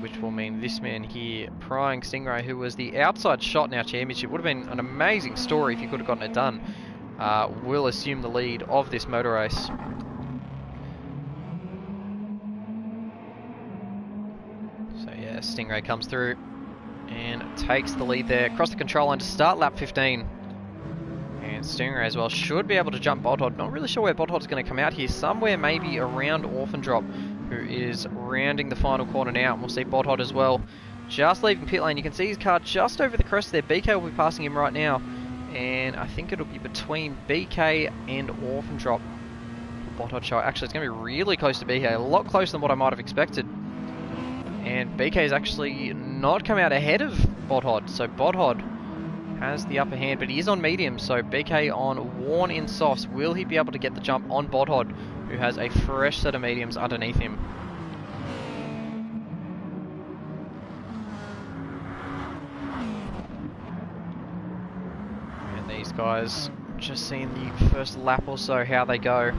which will mean this man here, prying Stingray, who was the outside shot in our championship, would have been an amazing story if he could have gotten it done, will assume the lead of this motor race. So yeah, Stingray comes through and takes the lead there. Across the control line to start lap 15. And Stingray as well should be able to jump Bodhod. Not really sure where Bodhod's going to come out here. Somewhere maybe around Orphan Drop, who is rounding the final corner now. And we'll see Bodhod as well just leaving pit lane. You can see his car just over the crest there. BK will be passing him right now. And I think it'll be between BK and Orphan Drop. Bodhod show. Actually, it's going to be really close to BK. A lot closer than what I might have expected. And BK has actually not come out ahead of Bodhod. So Bodhod has the upper hand, but he is on medium, so BK on worn-in softs. Will he be able to get the jump on Bodhod, who has a fresh set of mediums underneath him? And these guys, just seeing the first lap or so, how they go.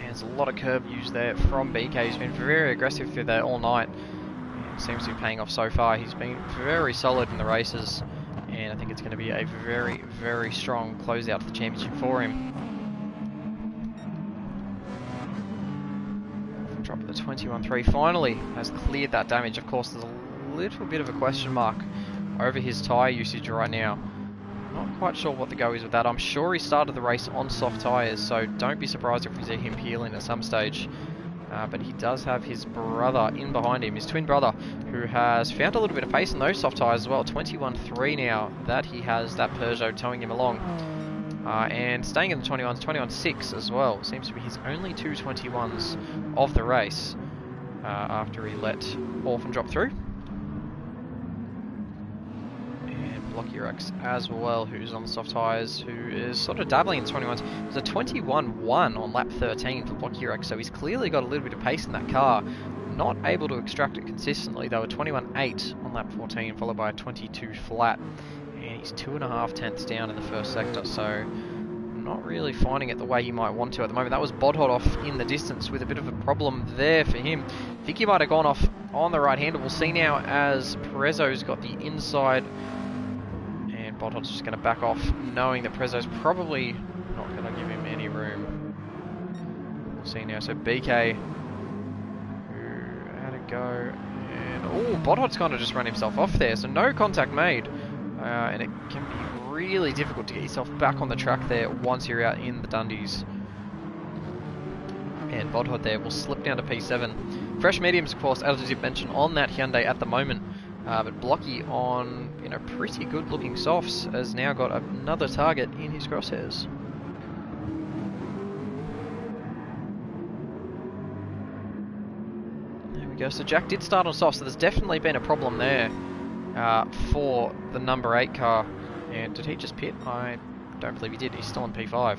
There's a lot of curb use there from BK. He's been very aggressive through there all night. It seems to be paying off so far. He's been very solid in the races, and I think it's going to be a very, very strong closeout to the championship for him. Drop of the 21.3 finally has cleared that damage. Of course, there's a little bit of a question mark over his tyre usage right now. Not quite sure what the go is with that. I'm sure he started the race on soft tyres, so don't be surprised if we see him peeling at some stage. But he does have his brother in behind him, his twin brother, who has found a little bit of pace in those soft tyres as well. 21.3 now that he has that Peugeot towing him along. And staying in the 21s, 21.6 as well. Seems to be his only 2 21s of the race after he let Orphan drop through. Rex as well, who's on the soft tyres, who is sort of dabbling in the 21s. There's a 21.1 on lap 13 for Blocky Rex, so he's clearly got a little bit of pace in that car. Not able to extract it consistently, though. A 21.8 on lap 14, followed by a 22 flat. And he's 2.5 tenths down in the first sector, so not really finding it the way he might want to at the moment. That was Bodhod off in the distance with a bit of a problem there for him. I think he might have gone off on the right hander. We'll see now as Perezzo's got the inside. Bodhod's just going to back off, knowing that Prezzo's probably not going to give him any room. We'll see now. So BK, who had a go, and oh, Bodhod's kind of just run himself off there, so no contact made. And it can be really difficult to get yourself back on the track there once you're out in the Dundies. And Bodhod there will slip down to P7. Fresh mediums, of course, as I did mention, on that Hyundai at the moment. But Blocky on, pretty good looking softs has now got another target in his crosshairs. There we go. So Jack did start on softs, so there's definitely been a problem there for the number 8 car. And did he just pit? I don't believe he did. He's still on P5.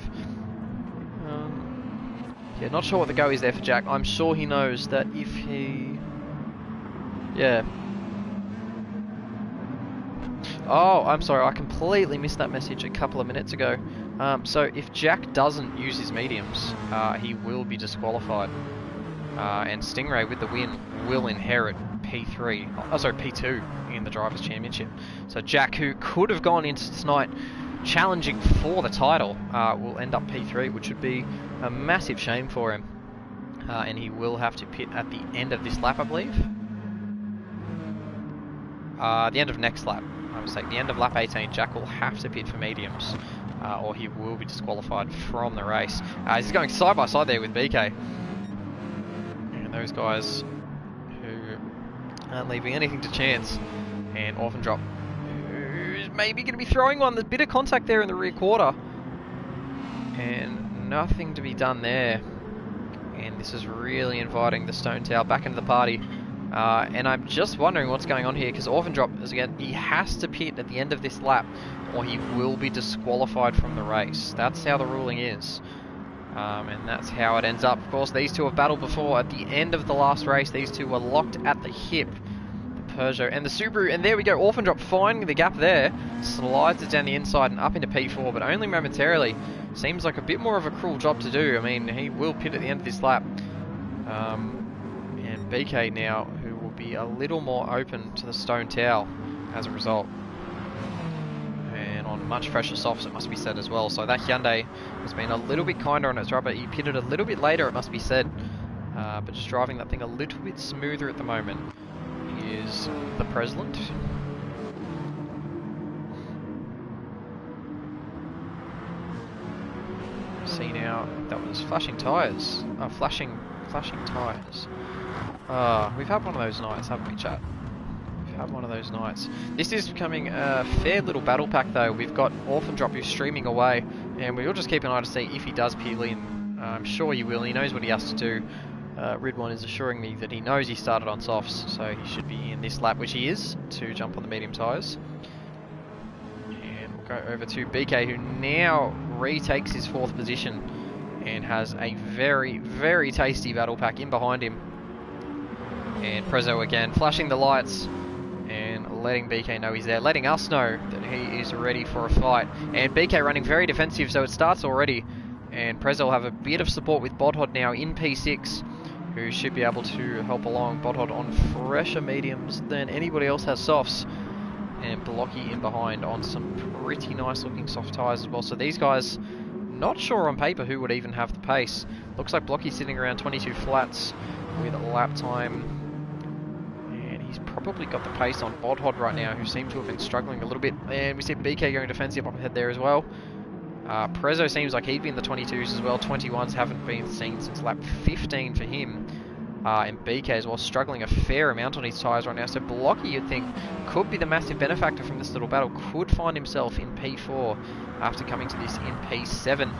Yeah, not sure what the go is there for Jack. I'm sure he knows that if he... Yeah. Oh, I'm sorry, I completely missed that message a couple of minutes ago. So if Jack doesn't use his mediums, he will be disqualified. And Stingray with the win will inherit P2 in the Drivers' Championship. So Jack, who could have gone into tonight challenging for the title, will end up P3, which would be a massive shame for him. And he will have to pit at the end of this lap, I believe. The end of next lap. I would say the end of lap 18, Jack will have to pit for mediums, or he will be disqualified from the race. He's going side by side there with BK. And those guys who aren't leaving anything to chance. And Orphan Drop, who's maybe going to be throwing one. There's a bit of contact there in the rear quarter. And nothing to be done there. And this is really inviting the Stone Tail back into the party. And I'm just wondering what's going on here, because Orphandrop, again, he has to pit at the end of this lap, or he will be disqualified from the race. That's how the ruling is. And that's how it ends up. Of course, these two have battled before. At the end of the last race, these two were locked at the hip. The Peugeot and the Subaru. And there we go. Orphandrop finding the gap there. Slides it down the inside and up into P4, but only momentarily. Seems like a bit more of a cruel job to do. I mean, he will pit at the end of this lap. And BK now, who will be a little more open to the Stone Tail as a result. And on much fresher softs, it must be said as well. So that Hyundai has been a little bit kinder on its rubber. He pitted a little bit later, it must be said. But just driving that thing a little bit smoother at the moment is the President. See now, that was flashing tyres. Flashing tyres. We've had one of those nights, haven't we, chat? Have one of those nights. This is becoming a fair little battle pack though. We've got Orphandrop who's streaming away, and we'll just keep an eye to see if he does peel in. I'm sure he will. He knows what he has to do. Ridwan is assuring me that he knows he started on softs, so he should be in this lap, which he is, to jump on the medium tyres. And we'll go over to BK, who now retakes his 4th position and has a very, very tasty battle pack in behind him. And Prezzo again flashing the lights and letting BK know he's there, letting us know that he is ready for a fight. And BK running very defensive, so it starts already. And Prezzo will have a bit of support with Bodhod now in P6, who should be able to help along. Bodhod on fresher mediums than anybody else has softs. And Blocky in behind on some pretty nice looking soft tyres as well. So these guys, not sure on paper who would even have the pace. Looks like Blocky sitting around 22 flats with a lap time. He's probably got the pace on Bodhod right now, who seem to have been struggling a little bit. And we see BK going defensive up ahead there as well. Prezzo seems like he'd be in the 22s as well. 21s haven't been seen since lap 15 for him. And BK as well, struggling a fair amount on his tyres right now. So Blocky, you'd think, could be the massive benefactor from this little battle. Could find himself in P4 after coming to this in P7.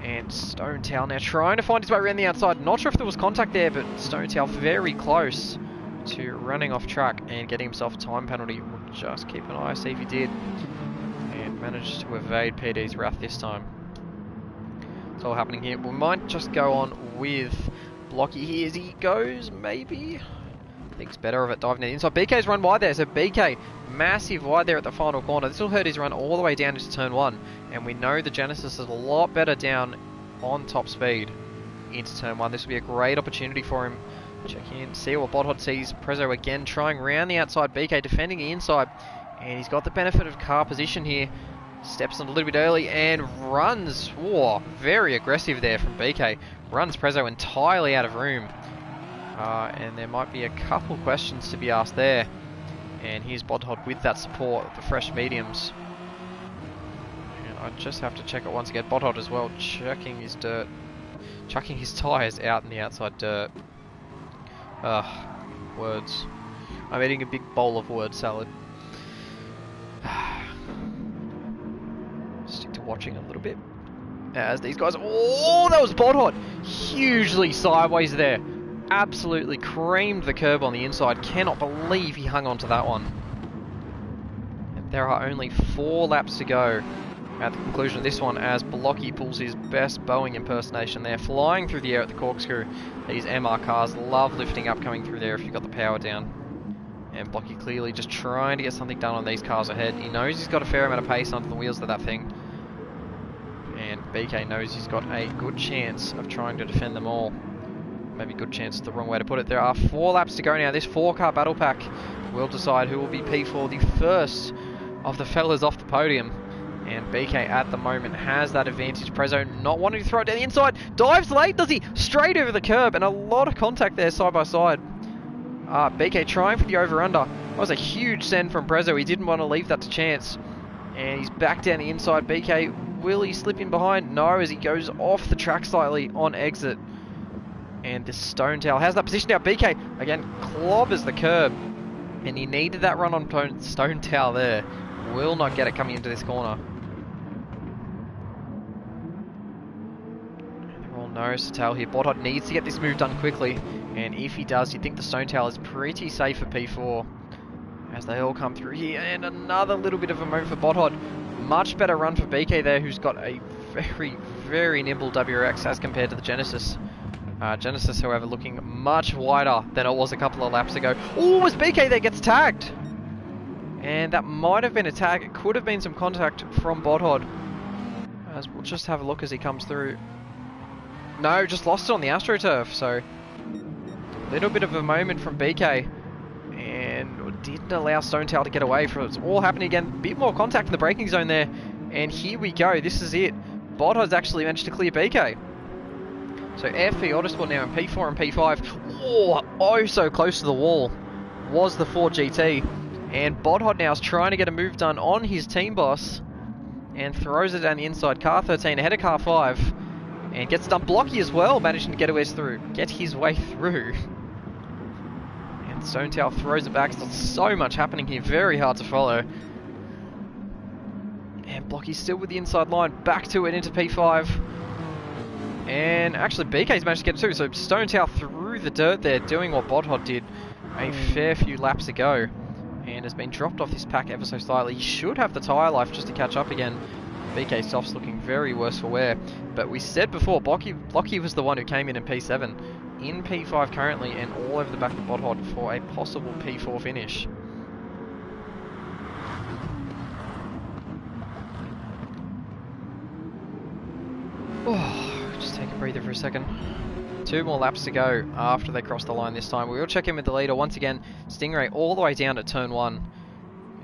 And Stone Tail now trying to find his way around the outside. Not sure if there was contact there, but Stone Tail very close to running off track and getting himself a time penalty. We'll just keep an eye, see if he did, and managed to evade PD's wrath this time. It's all happening here. We might just go on with Blocky here as he goes, maybe. Thinks better of it, diving in inside. BK's run wide there, so BK massive wide there at the final corner. This will hurt his run all the way down into turn 1, and we know the Genesis is a lot better down on top speed into turn 1. This will be a great opportunity for him. Check in, see what Bodhod sees. Prezzo again trying around the outside. BK defending the inside. And he's got the benefit of car position here. Steps on a little bit early and runs. Whoa, very aggressive there from BK. Runs Prezzo entirely out of room. And there might be a couple questions to be asked there. And here's Bodhod with that support, the fresh mediums. And I just have to check it once again. Bodhod as well, checking his dirt. Chucking his tyres out in the outside dirt. Words. I'm eating a big bowl of word salad. Stick to watching a little bit. As these guys... Oh, that was Bodhod! Hugely sideways there. Absolutely creamed the curb on the inside. Cannot believe he hung on to that one. And there are only 4 laps to go at the conclusion of this one, as Blocky pulls his best Boeing impersonation there, flying through the air at the corkscrew. These MR cars love lifting up coming through there if you've got the power down. And Blocky clearly just trying to get something done on these cars ahead. He knows he's got a fair amount of pace under the wheels of that thing. And BK knows he's got a good chance of trying to defend them all. Maybe good chance is the wrong way to put it. There are 4 laps to go now. This 4-car battle pack will decide who will be P4, the first of the fellas off the podium. And BK at the moment has that advantage. Prezzo not wanting to throw it down the inside. Dives late, does he? Straight over the curb, and a lot of contact there side by side. BK trying for the over-under. That was a huge send from Prezzo. He didn't want to leave that to chance. And he's back down the inside. BK, will he slip in behind? No, as he goes off the track slightly on exit. And the Stone Tail has that position now. BK, again, clobbers the curb. And he needed that run on Stone Tail there. Will not get it coming into this corner. no Satel here. Botthod needs to get this move done quickly, and if he does, you'd think the Stone Tail is pretty safe for P4 as they all come through here. And another little bit of a moment for Botthod. Much better run for BK there, who's got a very, very nimble WRX as compared to the Genesis. Genesis, however, looking much wider than it was a couple of laps ago. Oh, as BK there gets tagged! And that might have been a tag. It could have been some contact from Botthod. As we'll just have a look as he comes through. No, just lost it on the AstroTurf, so a little bit of a moment from BK. And didn't allow Stone Tail to get away from it. It's all happening again. A bit more contact in the braking zone there. And here we go. This is it. Bothod's actually managed to clear BK. So FP Autosport now in P4 and P5. Oh, so close to the wall was the Ford GT. And Botthod now is trying to get a move done on his team boss. And throws it down the inside. Car 13 ahead of car 5. And gets done blocky as well, managing to get his way through. And Stone Tail throws it back. There's so much happening here. Very hard to follow. And Blocky's still with the inside line. Back to it into P5. And actually BK's managed to get it too. So Stone Tail through the dirt there, doing what Botthod did a fair few laps ago. And has been dropped off this pack ever so slightly. He should have the tyre life just to catch up again. BK Soft's looking very worse for wear. But we said before, Blocky was the one who came in P7. In P5 currently, and all over the back of Botthod for a possible P4 finish. Just take a breather for a second. 2 more laps to go after they cross the line this time. We will check in with the leader once again. Stingray all the way down at turn 1.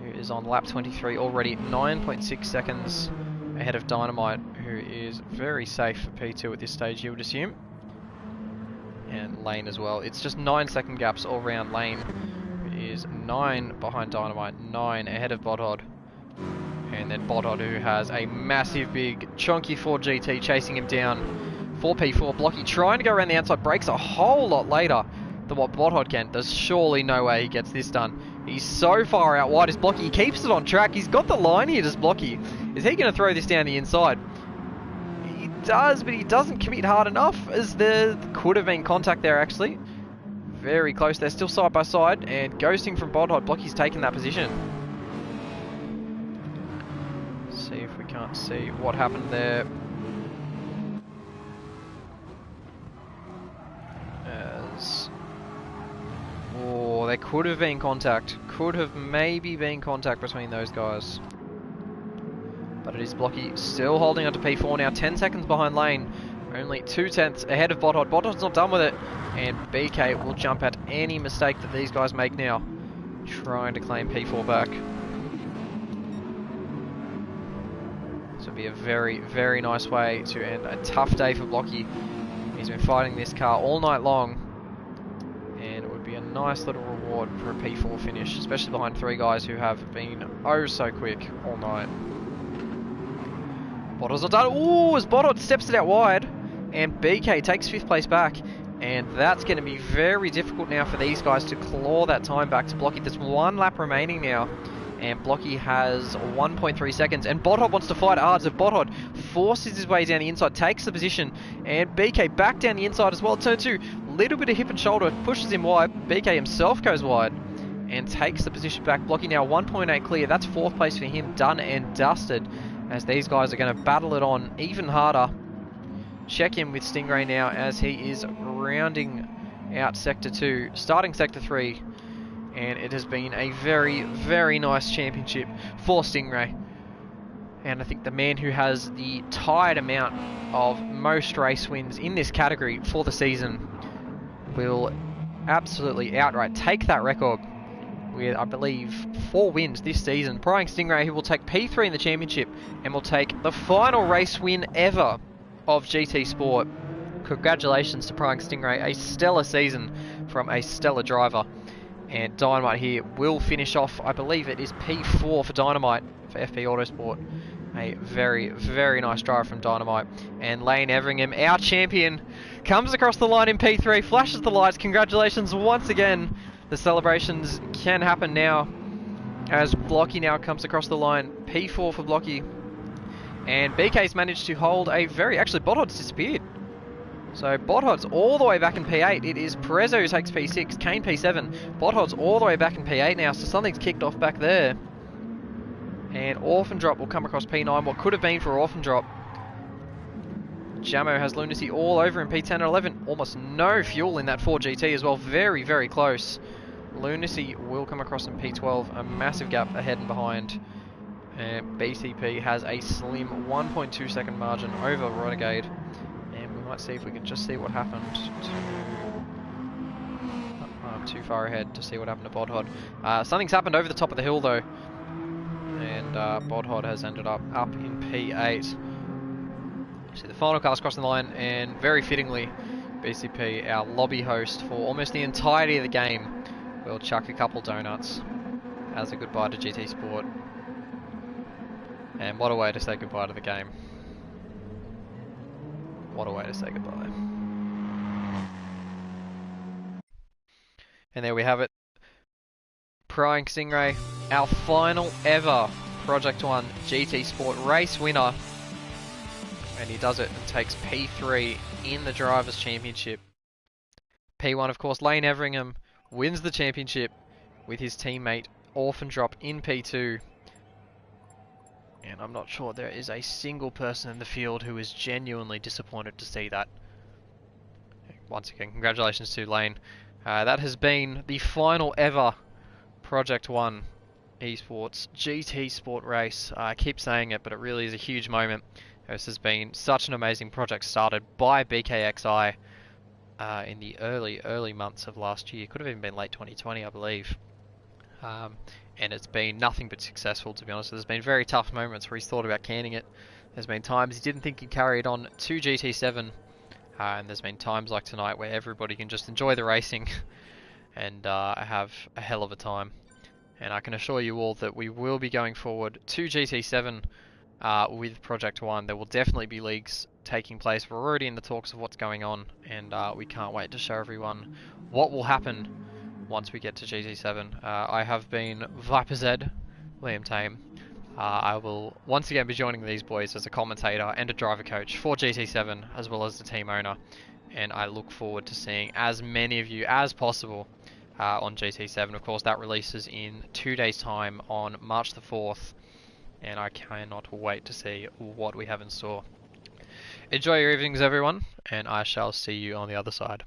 Who is on lap 23 already. 9.6 seconds ahead of Dynamite, who is very safe for P2 at this stage, you would assume. And Lane as well. It's just 9-second gaps all round. Lane is 9 behind Dynamite, 9 ahead of Botthod. And then Botthod, who has a massive, big, chunky Ford GT chasing him down. 4P4, Blocky trying to go around the outside, breaks a whole lot later than what Botthod can. There's surely no way he gets this done. He's so far out wide as Blocky. He keeps it on track. He's got the line here, does Blocky. Is he going to throw this down the inside? He does, but he doesn't commit hard enough, as there could have been contact there, actually. Very close. They're still side by side, and ghosting from Botthod. Blocky's taken that position. See if we can't see what happened there. Oh, there could have been contact. Could have maybe been contact between those guys. But it is Blocky still holding on to P4 now. 10 seconds behind Lane. Only 2/10 ahead of Botthod. Bothod's not done with it. And BK will jump at any mistake that these guys make now. Trying to claim P4 back. This would be a very, very nice way to end a tough day for Blocky. He's been fighting this car all night long. And it would be a nice little reward for a P4 finish, especially behind 3 guys who have been oh so quick all night. Bothod's not done. Ooh, as Botthod steps it out wide, and BK takes 5th place back. And that's going to be very difficult now for these guys to claw that time back to Blocky. There's 1 lap remaining now, and Blocky has 1.3 seconds, and Botthod wants to fight hard, so Botthod forces his way down the inside, takes the position, and BK back down the inside as well. Turn 2, little bit of hip and shoulder, pushes him wide. BK himself goes wide and takes the position back. Blocky now 1.8 clear. That's 4th place for him, done and dusted, as these guys are going to battle it on even harder. Check in with Stingray now as he is rounding out Sector 2, starting Sector 3. And it has been a very, very nice championship for Stingray. And I think the man who has the tied amount of most race wins in this category for the season will absolutely outright take that record with, I believe, 4 wins this season. Prying Stingray, who will take P3 in the championship and will take the final race win ever of GT Sport. Congratulations to Prying Stingray, a stellar season from a stellar driver. And Dynamite here will finish off, I believe it is P4 for Dynamite for FP Autosport. A very, very nice drive from Dynamite. And Lane Everingham, our champion, comes across the line in P3, flashes the lights. Congratulations once again. The celebrations can happen now as Blocky now comes across the line. P4 for Blocky. And BK's managed to hold a very... Actually, Bothod's disappeared. So Bodhod's all the way back in P8. It is Perezzo who takes P6, Kane P7. Bodhod's all the way back in P8 now, so something's kicked off back there. And Orphan Drop will come across P9, what could have been for Orphan Drop. Jamo has Lunacy all over in P10 and 11. Almost no fuel in that Ford GT as well. Very, very close. Lunacy will come across in P12. A massive gap ahead and behind. And BCP has a slim 1.2 second margin over Renegade. And we might see if we can just see what happened to... I'm too far ahead to see what happened to Bodhod. Something's happened over the top of the hill though. And Bodhod has ended up in P8. See the final cars crossing the line, and very fittingly, BCP, our lobby host for almost the entirety of the game, will chuck a couple donuts as a goodbye to GT Sport. And what a way to say goodbye to the game. What a way to say goodbye. And there we have it. Prying Stingray, our final ever Project 1 GT Sport race winner. And he does it and takes P3 in the Drivers' Championship. P1, of course, Lane Everingham wins the championship with his teammate Orphan Drop in P2. And I'm not sure there is a single person in the field who is genuinely disappointed to see that. Once again, congratulations to Lane. That has been the final ever Project 1 eSports GT Sport race. I keep saying it, but it really is a huge moment. This has been such an amazing project started by BKXI in the early months of last year. Could have even been late 2020, I believe. And it's been nothing but successful, to be honest. There's been very tough moments where he's thought about canning it. There's been times he didn't think he'd carry it on to GT7. And there's been times like tonight where everybody can just enjoy the racing and have a hell of a time. And I can assure you all that we will be going forward to GT7 with Project 1. There will definitely be leagues taking place. We're already in the talks of what's going on, and we can't wait to show everyone what will happen once we get to GT7. I have been Viper Z, Liam Tame. I will once again be joining these boys as a commentator and a driver coach for GT7, as well as the team owner, and I look forward to seeing as many of you as possible on GT7. Of course, that releases in 2 days' time on March the 4th. And I cannot wait to see what we have in store. Enjoy your evenings, everyone, and I shall see you on the other side.